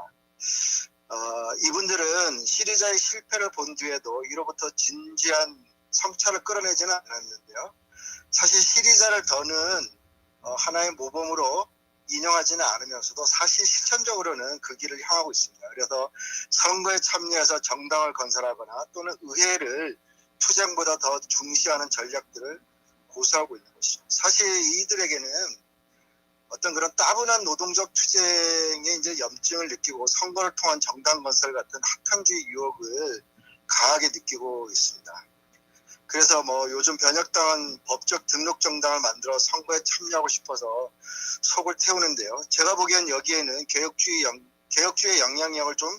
Speaker 7: 이분들은 시리자의 실패를 본 뒤에도 이로부터 진지한 성찰을 끌어내지는 않았는데요. 사실 시리자를 더는 하나의 모범으로 인용하지는 않으면서도 사실 실천적으로는 그 길을 향하고 있습니다. 그래서 선거에 참여해서 정당을 건설하거나 또는 의회를 투쟁보다 더 중시하는 전략들을 고수하고 있는 것이죠. 사실 이들에게는 어떤 그런 따분한 노동적 투쟁의 이제 염증을 느끼고 선거를 통한 정당 건설 같은 학탕주의 유혹을 강하게 느끼고 있습니다. 그래서 요즘 변혁당은 법적 등록 정당을 만들어 선거에 참여하고 싶어서 속을 태우는데요. 제가 보기엔 여기에는 개혁주의 영향력을 좀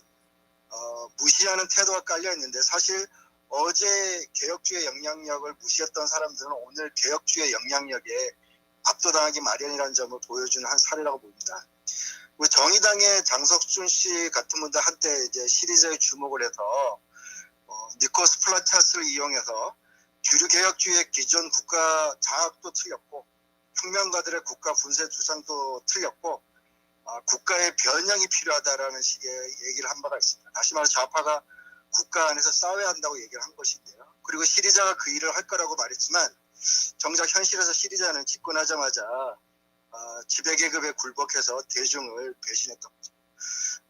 Speaker 7: 무시하는 태도가 깔려 있는데, 사실 어제 개혁주의 영향력을 무시했던 사람들은 오늘 개혁주의 영향력에 압도당하기 마련이라는 점을 보여주는 한 사례라고 봅니다. 우리 정의당의 장석준 씨 같은 분들 한때 이제 시리자에 주목을 해서 니코스 플라티아스를 이용해서 주류 개혁주의의 기존 국가 장악도 틀렸고 혁명가들의 국가 분쇄 주장도 틀렸고 국가의 변형이 필요하다라는 식의 얘기를 한 바가 있습니다. 다시 말해 좌파가 국가 안에서 싸워야 한다고 얘기를 한 것인데요. 그리고 시리자가 그 일을 할 거라고 말했지만 정작 현실에서 시리자는 집권하자마자 지배계급에 굴복해서 대중을 배신했던 거죠.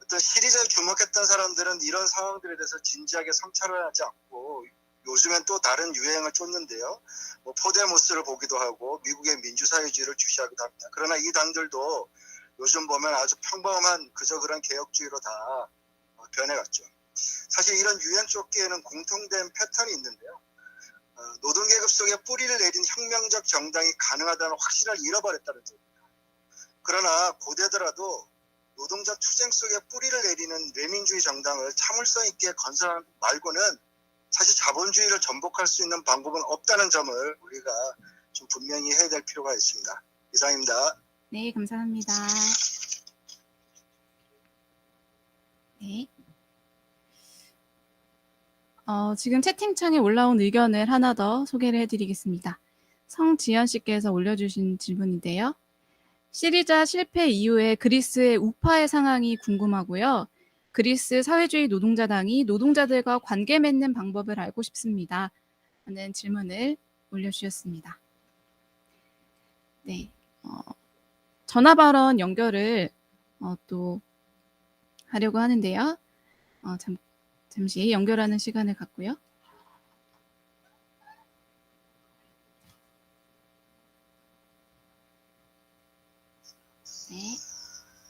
Speaker 7: 어떤 시리자에 주목했던 사람들은 이런 상황들에 대해서 진지하게 성찰을 하지 않고 요즘엔 또 다른 유행을 쫓는데요. 포데모스를 보기도 하고 미국의 민주사회주의를 주시하기도 합니다. 그러나 이 당들도 요즘 보면 아주 평범한 그저 그런 개혁주의로 다 변해갔죠. 사실 이런 유행 쫓기에는 공통된 패턴이 있는데요. 노동계급 속에 뿌리를 내린 혁명적 정당이 가능하다는 확신을 잃어버렸다는 점입니다. 그러나 고되더라도 노동자 투쟁 속에 뿌리를 내리는 레닌주의 정당을 참을성 있게 건설하는 말고는 사실 자본주의를 전복할 수 있는 방법은 없다는 점을 우리가 좀 분명히 해야 될 필요가 있습니다. 이상입니다.
Speaker 1: 네, 감사합니다. 네. 지금 채팅창에 올라온 의견을 하나 더 소개를 해드리겠습니다. 성지연 씨께서 올려주신 질문인데요. 시리자 실패 이후에 그리스의 우파의 상황이 궁금하고요. 그리스 사회주의 노동자당이 노동자들과 관계 맺는 방법을 알고 싶습니다. 하는 질문을 올려주셨습니다. 네, 전화 발언 연결을 또 하려고 하는데요. 잠시 연결하는 시간을 갖고요. 네,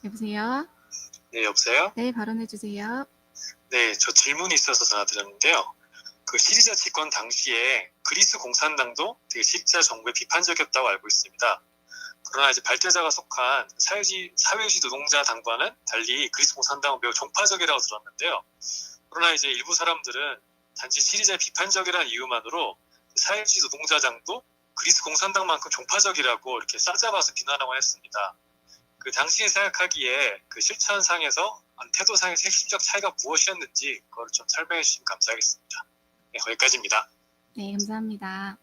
Speaker 1: 여보세요?
Speaker 8: 네, 여보세요?
Speaker 1: 네, 발언해 주세요.
Speaker 8: 네, 저 질문이 있어서 전화드렸는데요. 그 시리자 집권 당시에 그리스 공산당도 되게 시리자 정부에 비판적이었다고 알고 있습니다. 그러나 이제 발제자가 속한 사회주의 노동자 당과는 달리 그리스 공산당은 매우 종파적이라고 들었는데요. 그러나 이제 일부 사람들은 단지 시리자에 비판적이라는 이유만으로 사회주의 노동자당도 그리스 공산당만큼 종파적이라고 이렇게 싸잡아서 비난하곤 했습니다. 그 당신이 생각하기에 그 실천상에서 태도상에서 핵심적 차이가 무엇이었는지 그걸 좀 설명해 주시면 감사하겠습니다. 네, 거기까지입니다.
Speaker 1: 네, 감사합니다.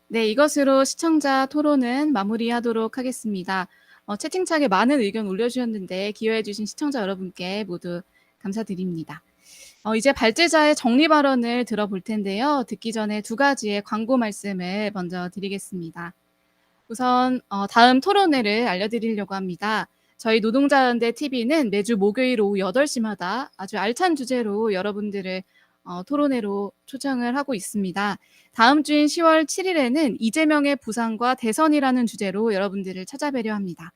Speaker 1: 네, 이것으로 시청자 토론은 마무리하도록 하겠습니다. 채팅창에 많은 의견 올려주셨는데 기여해주신 시청자 여러분께 모두 감사드립니다. 이제 발제자의 정리 발언을 들어볼 텐데요. 듣기 전에 두 가지의 광고 말씀을 먼저 드리겠습니다. 우선 다음 토론회를 알려드리려고 합니다. 저희 노동자연대 TV는 매주 목요일 오후 8시마다 아주 알찬 주제로 여러분들을 토론회로 초청을 하고 있습니다. 다음 주인 10월 7일에는 이재명의 부상과 대선이라는 주제로 여러분들을 찾아뵈려 합니다.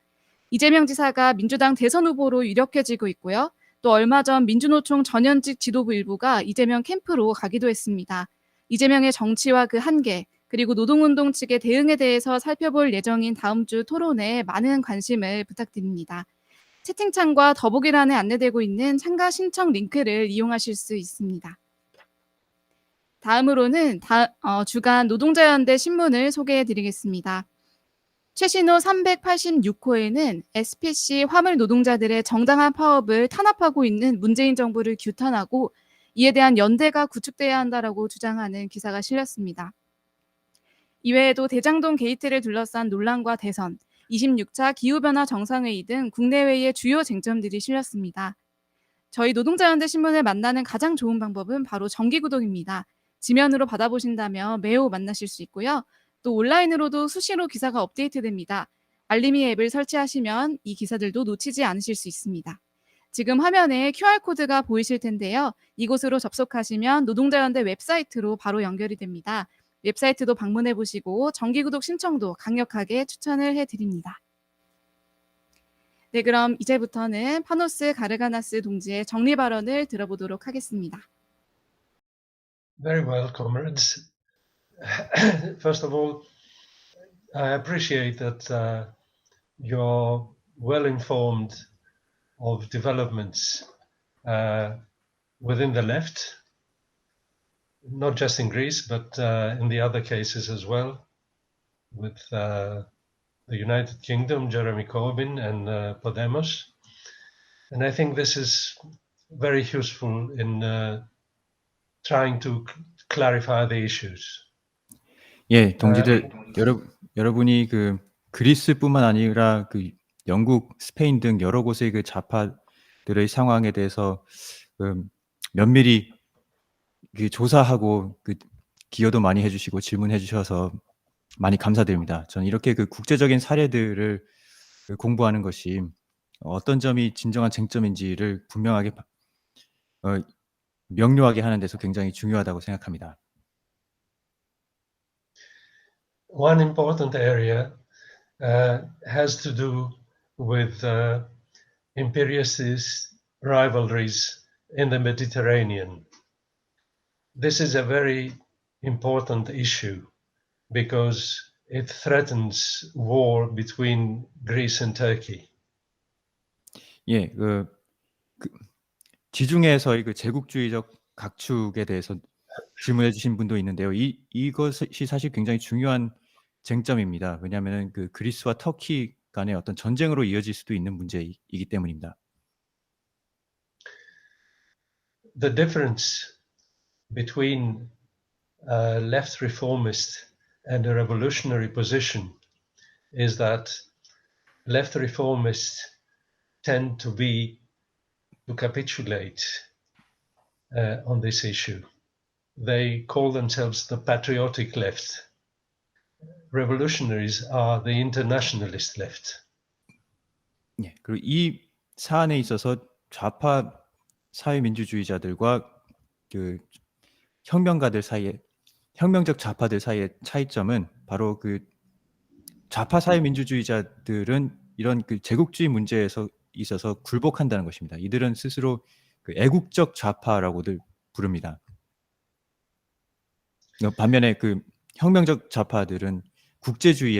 Speaker 1: 이재명 지사가 민주당 대선 후보로 유력해지고 있고요. 또 얼마 전 민주노총 전현직 지도부 일부가 이재명 캠프로 가기도 했습니다. 이재명의 정치와 그 한계, 그리고 노동운동 측의 대응에 대해서 살펴볼 예정인 다음 주 토론에 많은 관심을 부탁드립니다. 채팅창과 더보기란에 안내되고 있는 참가 신청 링크를 이용하실 수 있습니다. 다음으로는 주간 노동자연대 신문을 소개해 드리겠습니다. 최신호 386호에는 SPC 화물 노동자들의 정당한 파업을 탄압하고 있는 문재인 정부를 규탄하고 이에 대한 연대가 구축돼야 한다라고 주장하는 기사가 실렸습니다. 이외에도 대장동 게이트를 둘러싼 논란과 대선, 26차 기후변화 정상회의 등 국내외의 주요 쟁점들이 실렸습니다. 저희 노동자연대 신문을 만나는 가장 좋은 방법은 바로 정기구독입니다. 지면으로 받아보신다면 매우 만나실 수 있고요. 또 온라인으로도 수시로 기사가 업데이트됩니다. 알림이 앱을 설치하시면 이 기사들도 놓치지 않으실 수 있습니다. 지금 화면에 QR코드가 보이실 텐데요. 이곳으로 접속하시면 노동자연대 웹사이트로 바로 연결이 됩니다. 웹사이트도 방문해 보시고 정기구독 신청도 강력하게 추천을 해드립니다. 네, 그럼 이제부터는 파노스 가르가나스 동지의 정리 발언을 들어보도록 하겠습니다.
Speaker 3: Very well, comrades. First of all, I appreciate that you're well informed of developments within the left, not just in Greece, but in the other cases as well, with the United Kingdom, Jeremy Corbyn and Podemos. And I think this is very useful in trying to clarify the issues.
Speaker 2: 예, 동지들, 여러분이 그 그리스뿐만 아니라 그 영국, 스페인 등 여러 곳의 그 좌파들의 상황에 대해서 면밀히 그 조사하고 그 기여도 많이 해주시고 질문해 주셔서 많이 감사드립니다. 저는 이렇게 그 국제적인 사례들을 공부하는 것이 어떤 점이 진정한 쟁점인지를 분명하게 명료하게 하는 데서 굉장히 중요하다고 생각합니다.
Speaker 3: One important area has to do with imperialist rivalries in the Mediterranean. This is a very important issue because it threatens war between Greece and Turkey.
Speaker 2: 예, 지중해에서의 그 제국주의적 각축에 대해서 질문해 주신 분도 있는데요. 이것이 사실 굉장히 중요한 쟁점입니다. 왜냐하면 그 그리스와 터키 간의 어떤 전쟁으로 이어질 수도 있는 문제이기 때문입니다.
Speaker 3: The difference between a left reformist and a revolutionary position is that left reformists tend to capitulate on this issue. They call themselves the patriotic left. Revolutionaries are the internationalist left.
Speaker 2: 예, 그리고 이 사안에 있어서 좌파 사회민주주의자들과 그 혁명적 좌파들 사이의 차이점은 바로 그 좌파 사회민주주의자들은 이런 그 제국주의 문제에서 있어서 굴복한다는 것입니다. 이들은 스스로 그 애국적 좌파라고들 부릅니다. 반면에 그 혁명적 좌파들은 국제주의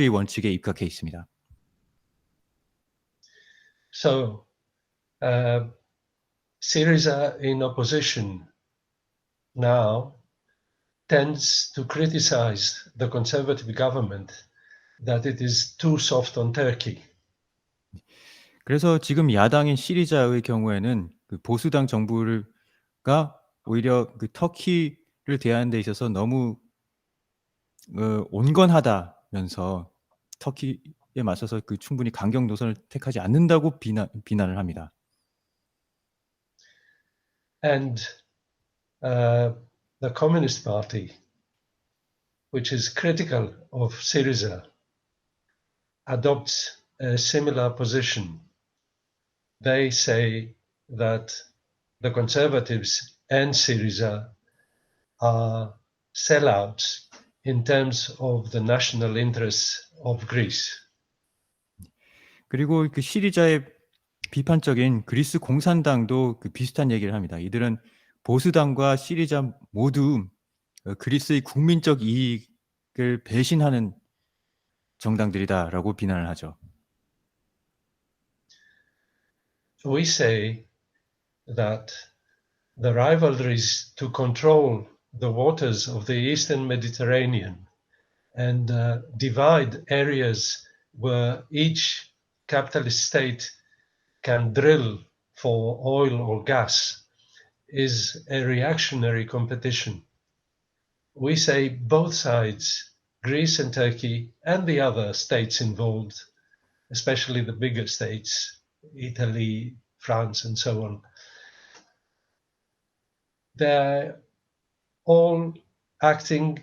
Speaker 2: 원칙에 입각해 있습니다.
Speaker 3: So, Syriza in opposition now tends to criticize the conservative government that it is too soft on Turkey.
Speaker 2: 그래서 지금 야당인 시리자의 경우에는 그 보수당 정부가 오히려 그 터키를 대하는 데 있어서 너무 온건하다면서 터키에 맞서서 그 충분히 강경 노선을 택하지 않는다고 비난을 합니다.
Speaker 3: And the Communist Party, which is critical of Syriza, adopts a similar position. They say that the Conservatives and Syriza are sellouts in terms of the national interests of Greece.
Speaker 2: 그리고 그 시리자의 비판적인 그리스 공산당도 그 비슷한 얘기를 합니다. 이들은 보수당과 시리자 모두 그리스의 국민적 이익을 배신하는 정당들이다라고 비난을 하죠.
Speaker 3: We say that the rivalries to control the waters of the Eastern Mediterranean and divide areas where each capitalist state can drill for oil or gas is a reactionary competition. We say both sides, Greece and Turkey, and the other states involved, especially the bigger states, Italy, France, and so on, they're all acting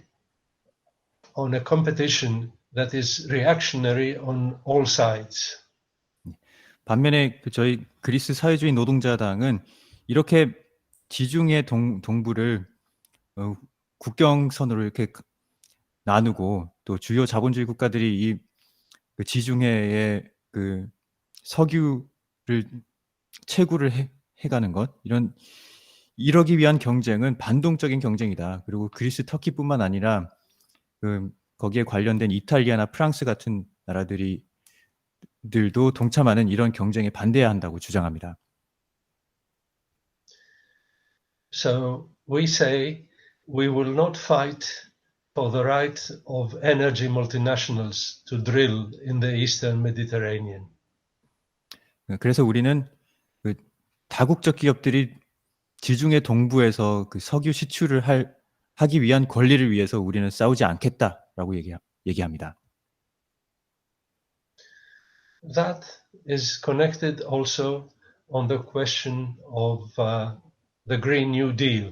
Speaker 3: on a competition that is reactionary on all sides.
Speaker 2: 반면에 저희 그리스 사회주의 노동자당은 이렇게 지중해 동부를 국경선으로 이렇게 나누고 또 주요 자본주의 국가들이 그 지중해의 그 석유를 채굴을 해가는 것, 이러기 위한 경쟁은 반동적인 경쟁이다. 그리고 그리스, 터키뿐만 아니라 거기에 관련된 이탈리아나 프랑스 같은 나라들도 동참하는 이런 경쟁에 반대해야 한다고 주장합니다.
Speaker 3: So we say we will not fight for the right of energy multinationals to drill in the Eastern Mediterranean.
Speaker 2: 그래서 우리는 그 다국적 기업들이 지중해 동부에서 그 석유 시출을 하기 위한 권리를 위해서 우리는 싸우지 않겠다라고 얘기합니다.
Speaker 3: That is connected also on the question of the Green New Deal.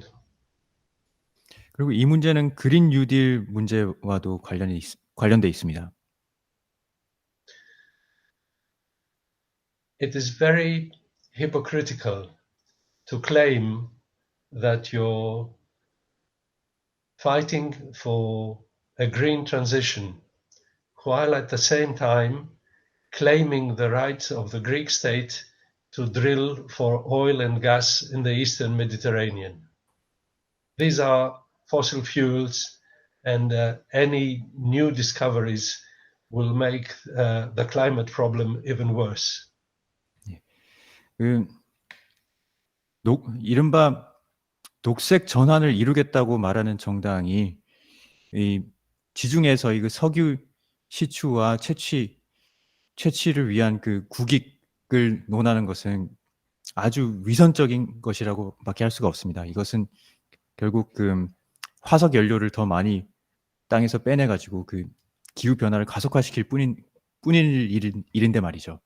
Speaker 2: 그리고 이 문제는 그린 뉴딜 문제와도 관련돼 있습니다.
Speaker 3: It is very hypocritical to claim that you're fighting for a green transition while at the same time claiming the rights of the Greek state to drill for oil and gas in the Eastern Mediterranean. These are fossil fuels, and any new discoveries will make the climate problem even worse.
Speaker 2: 이른바 녹색 전환을 이루겠다고 말하는 정당이 이 지중해에서 이 석유 시추와 채취를 위한 그 국익을 논하는 것은 아주 위선적인 것이라고밖에 할 수가 없습니다. 이것은 결국 화석 연료를 더 많이 땅에서 빼내가지고 그 기후 변화를 가속화시킬 뿐인 일인데 말이죠.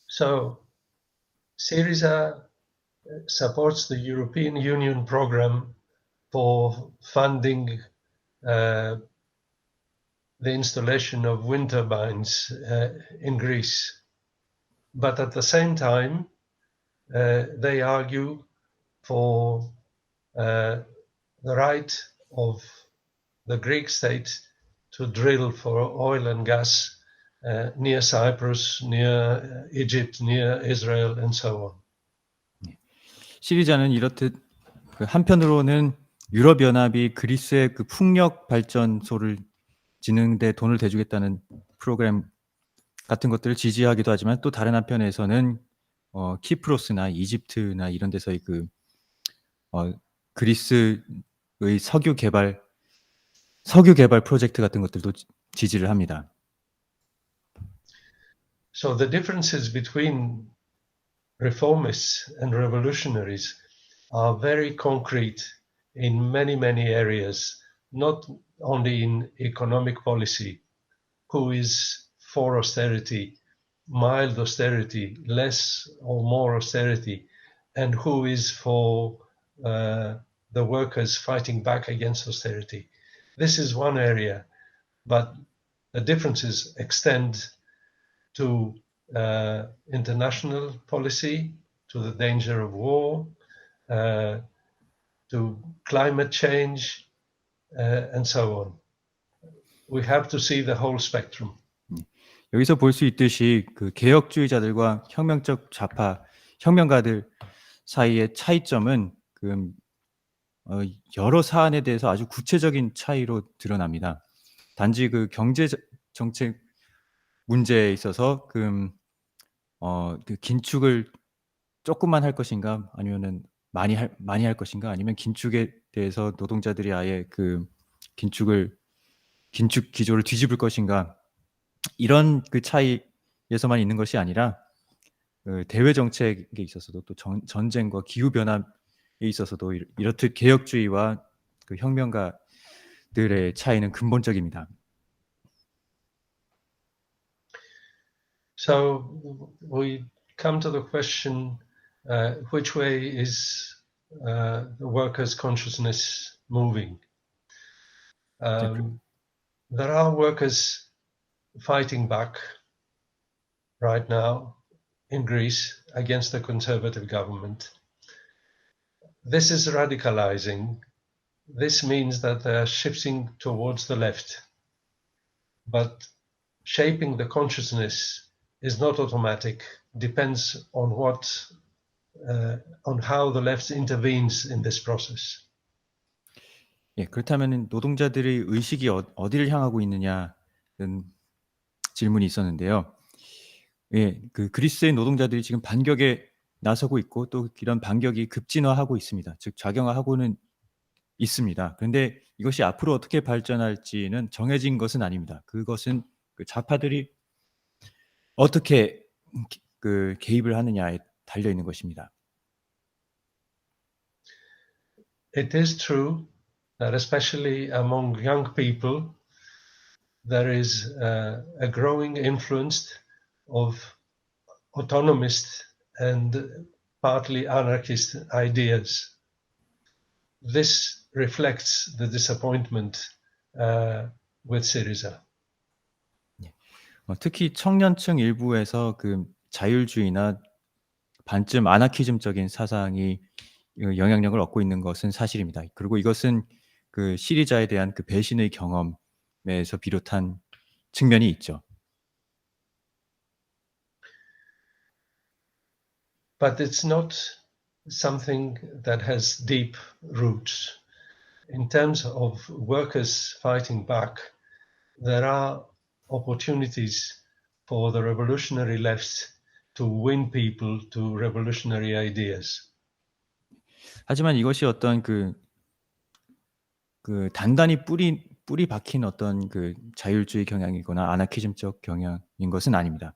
Speaker 3: So, Syriza supports the European Union program for funding the installation of wind turbines in Greece. But at the same time, they argue for the right of the Greek state to drill for oil and gas near Cyprus, near Egypt, near Israel, and so on.
Speaker 2: 시리자는 이렇듯 한편으로는 유럽연합이 그리스의 그 풍력 발전소를 짓는 데 돈을 대주겠다는 프로그램 같은 것들을 지지하기도 하지만 또 다른 한편에서는 키프로스나 이집트나 이런 데서의 그리스의 석유 개발 프로젝트 같은 것들도 지지를 합니다.
Speaker 3: So the differences between reformists and revolutionaries are very concrete in many, many areas, not only in economic policy. Who is for austerity, mild austerity, less or more austerity, and who is for the workers fighting back against austerity. This is one area, but the differences extend to international policy, to the danger of war, to climate change, and so on. We have to see the whole spectrum.
Speaker 2: 여기서 볼 수 있듯이 그 개혁주의자들과 혁명적 좌파 혁명가들 사이의 차이점은 여러 사안에 대해서 아주 구체적인 차이로 드러납니다. 단지 그 경제 정책 문제에 있어서 그 긴축을 조금만 할 것인가, 아니면은 많이 할 것인가, 아니면 긴축에 대해서 노동자들이 아예 그 긴축 기조를 뒤집을 것인가, 이런 그 차이에서만 있는 것이 아니라 대외 정책에 있어서도 또 전쟁과 기후 변화에 있어서도 이렇듯 개혁주의와 그 혁명가들의 차이는 근본적입니다.
Speaker 3: So we come to the question, which way is the workers' consciousness moving? There are workers fighting back right now in Greece against the conservative government. This is radicalizing. This means that they are shifting towards the left. But shaping the consciousness is not automatic, depends on on how the left intervenes in this process.
Speaker 2: 예, 그렇다면 노동자들의 의식이 어디를 향하고 있느냐는 질문이 있었는데요. 예, 그 그리스의 노동자들이 지금 반격에 나서고 있고 또 이런 반격이 급진화하고 있습니다. 즉 작용하고는 있습니다. 그런데 이것이 앞으로 어떻게 발전할지는 정해진 것은 아닙니다. 그것은 그 좌파들이 어떻게 그 개입을 하느냐에 달려 있는 것입니다.
Speaker 3: It is true that especially among young people, there is a growing influence of autonomist and partly anarchist ideas. This reflects the disappointment with Syriza.
Speaker 2: 특히 청년층 일부에서 그 자율주의나 반쯤 아나키즘적인 사상이 영향력을 얻고 있는 것은 사실입니다. 그리고 이것은 그 시리자에 대한 그 배신의 경험에서 비롯한 측면이 있죠.
Speaker 3: But it's not something that has deep roots. In terms of workers fighting back, there are opportunities for the revolutionary left to win people to revolutionary ideas.
Speaker 2: 하지만 이것이 어떤 그 단단히 뿌리 박힌 어떤 그 자율주의 경향이거나 아나키즘적 경향인 것은 아닙니다.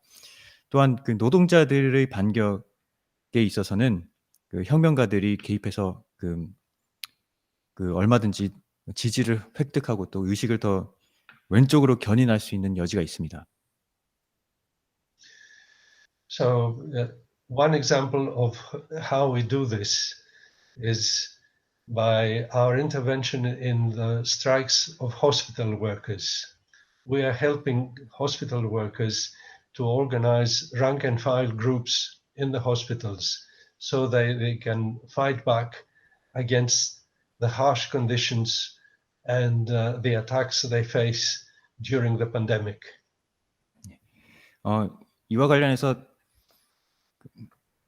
Speaker 2: 또한 그 노동자들의 반격에 있어서는 그 혁명가들이 개입해서 그 얼마든지 지지를 획득하고 또 의식을 더 왼쪽으로 견인할 수 있는 여지가 있습니다.
Speaker 3: So one example of how we do this is by our intervention in the strikes of hospital workers. We are helping hospital workers to organize rank and file groups in the hospitals so they can fight back against the harsh conditions and the attacks they face during the pandemic.
Speaker 2: 이와 관련해서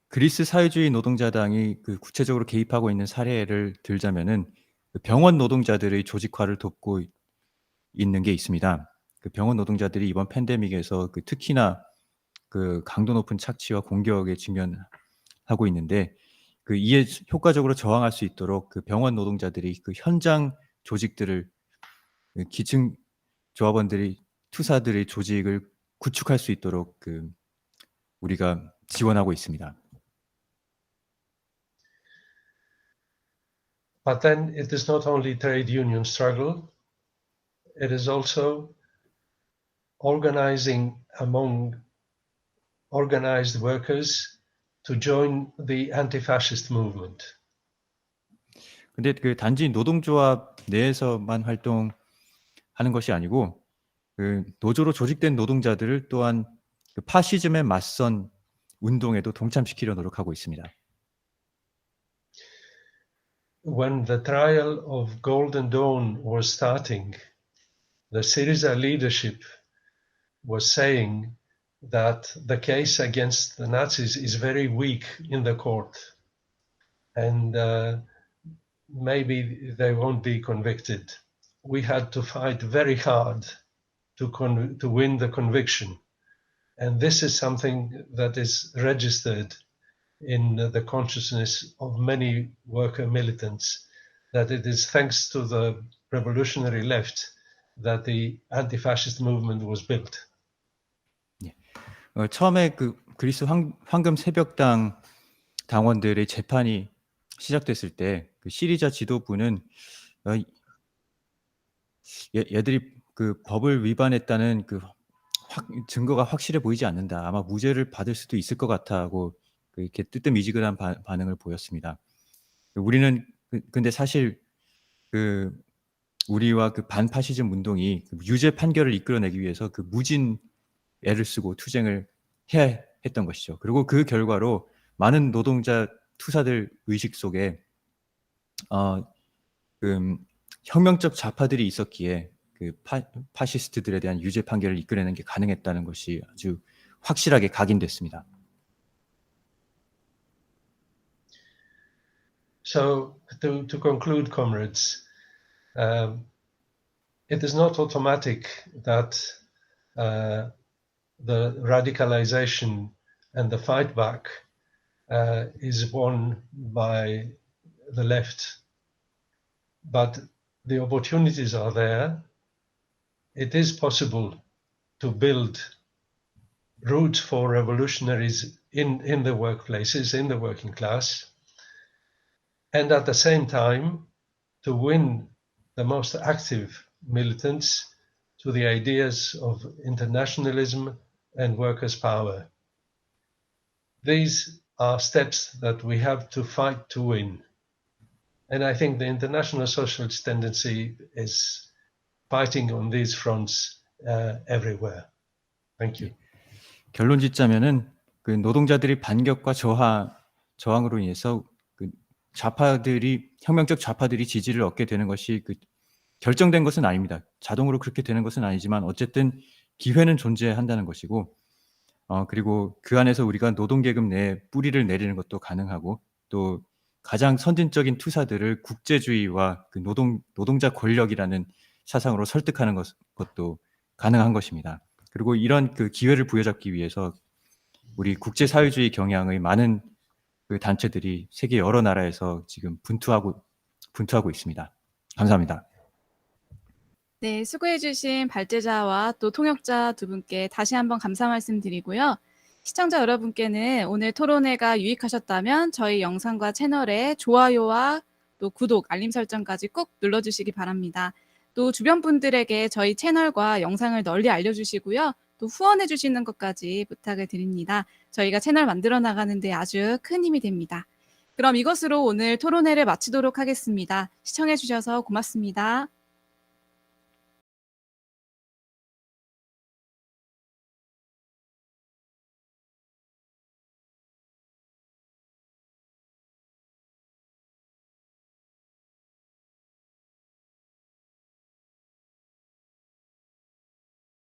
Speaker 2: 그리스 사회주의 노동자당이 그 구체적으로 개입하고 있는 사례를 들자면은 병원 노동자들의 조직화를 돕고 있는 게 있습니다. 그 병원 노동자들이 이번 팬데믹에서 그 특히나 그 강도 높은 착취와 공격에 직면하고 있는데 그 이에 효과적으로 저항할 수 있도록 그 병원 노동자들이 그 현장 조직들을 그 기층 조합원들이 투사들의 조직을 구축할 수 있도록 그 우리가 지원하고 있습니다.
Speaker 3: But then it is not only trade union struggle, it is also organizing among organized workers to join the anti-fascist movement.
Speaker 2: 근데 그 단지 노동조합 내에서만 활동하는 것이 아니고 그 노조로 조직된 노동자들을 또한 그 파시즘에 맞선 운동에도 동참시키려 노력하고 있습니다.
Speaker 3: When the trial of Golden Dawn was starting, the Syriza leadership was saying that the case against the Nazis is very weak in the court and maybe they won't be convicted. We had to fight very hard to win the conviction. And this is something that is registered in the consciousness of many worker militants, that it is thanks to the revolutionary left that the anti-fascist movement was built.
Speaker 2: 처음에 그 그리스 황금 새벽당 당원들의 재판이 시작됐을 때 그 시리자 지도부는 얘들이 그 법을 위반했다는 그 증거가 확실해 보이지 않는다. 아마 무죄를 받을 수도 있을 것 같다고 이렇게 뜨뜻미지근한 반응을 보였습니다. 우리는 근데 사실 그 우리와 그 반파시즘 운동이 유죄 판결을 이끌어내기 위해서 그 무진 애를 쓰고 투쟁을 해야 했던 것이죠. 그리고 그 결과로 많은 노동자 투사들 의식 속에 혁명적 좌파들이 있었기에 그 파시스트들에 대한 유죄 판결을 이끌어내는 게 가능했다는 것이 아주 확실하게 각인됐습니다.
Speaker 3: So to conclude, comrades, it is not automatic that the radicalization and the fight back is won by the left, but the opportunities are there. It is possible to build routes for revolutionaries in the workplaces, in the working class, and at the same time to win the most active militants to the ideas of internationalism and workers' power. These are steps that we have to fight to win. And I think the International Socialist tendency is fighting on these fronts everywhere. Thank you.
Speaker 2: 결론 짓자면은 그 노동자들이 반격과 저항으로 인해서 그 혁명적 좌파들이 지지를 얻게 되는 것이 그 결정된 것은 아닙니다. 자동으로 그렇게 되는 것은 아니지만 어쨌든 기회는 존재한다는 것이고, 그리고 그 안에서 우리가 노동계급 내에 뿌리를 내리는 것도 가능하고, 또 가장 선진적인 투사들을 국제주의와 그 노동자 권력이라는 사상으로 설득하는 것도 가능한 것입니다. 그리고 이런 그 기회를 부여잡기 위해서 우리 국제사회주의 경향의 많은 그 단체들이 세계 여러 나라에서 지금 분투하고 있습니다. 감사합니다.
Speaker 1: 네, 수고해주신 발제자와 또 통역자 두 분께 다시 한번 감사 말씀드리고요. 시청자 여러분께는 오늘 토론회가 유익하셨다면 저희 영상과 채널에 좋아요와 또 구독, 알림 설정까지 꼭 눌러주시기 바랍니다. 또 주변 분들에게 저희 채널과 영상을 널리 알려주시고요. 또 후원해 주시는 것까지 부탁을 드립니다. 저희가 채널 만들어 나가는데 아주 큰 힘이 됩니다. 그럼 이것으로 오늘 토론회를 마치도록 하겠습니다. 시청해 주셔서 고맙습니다.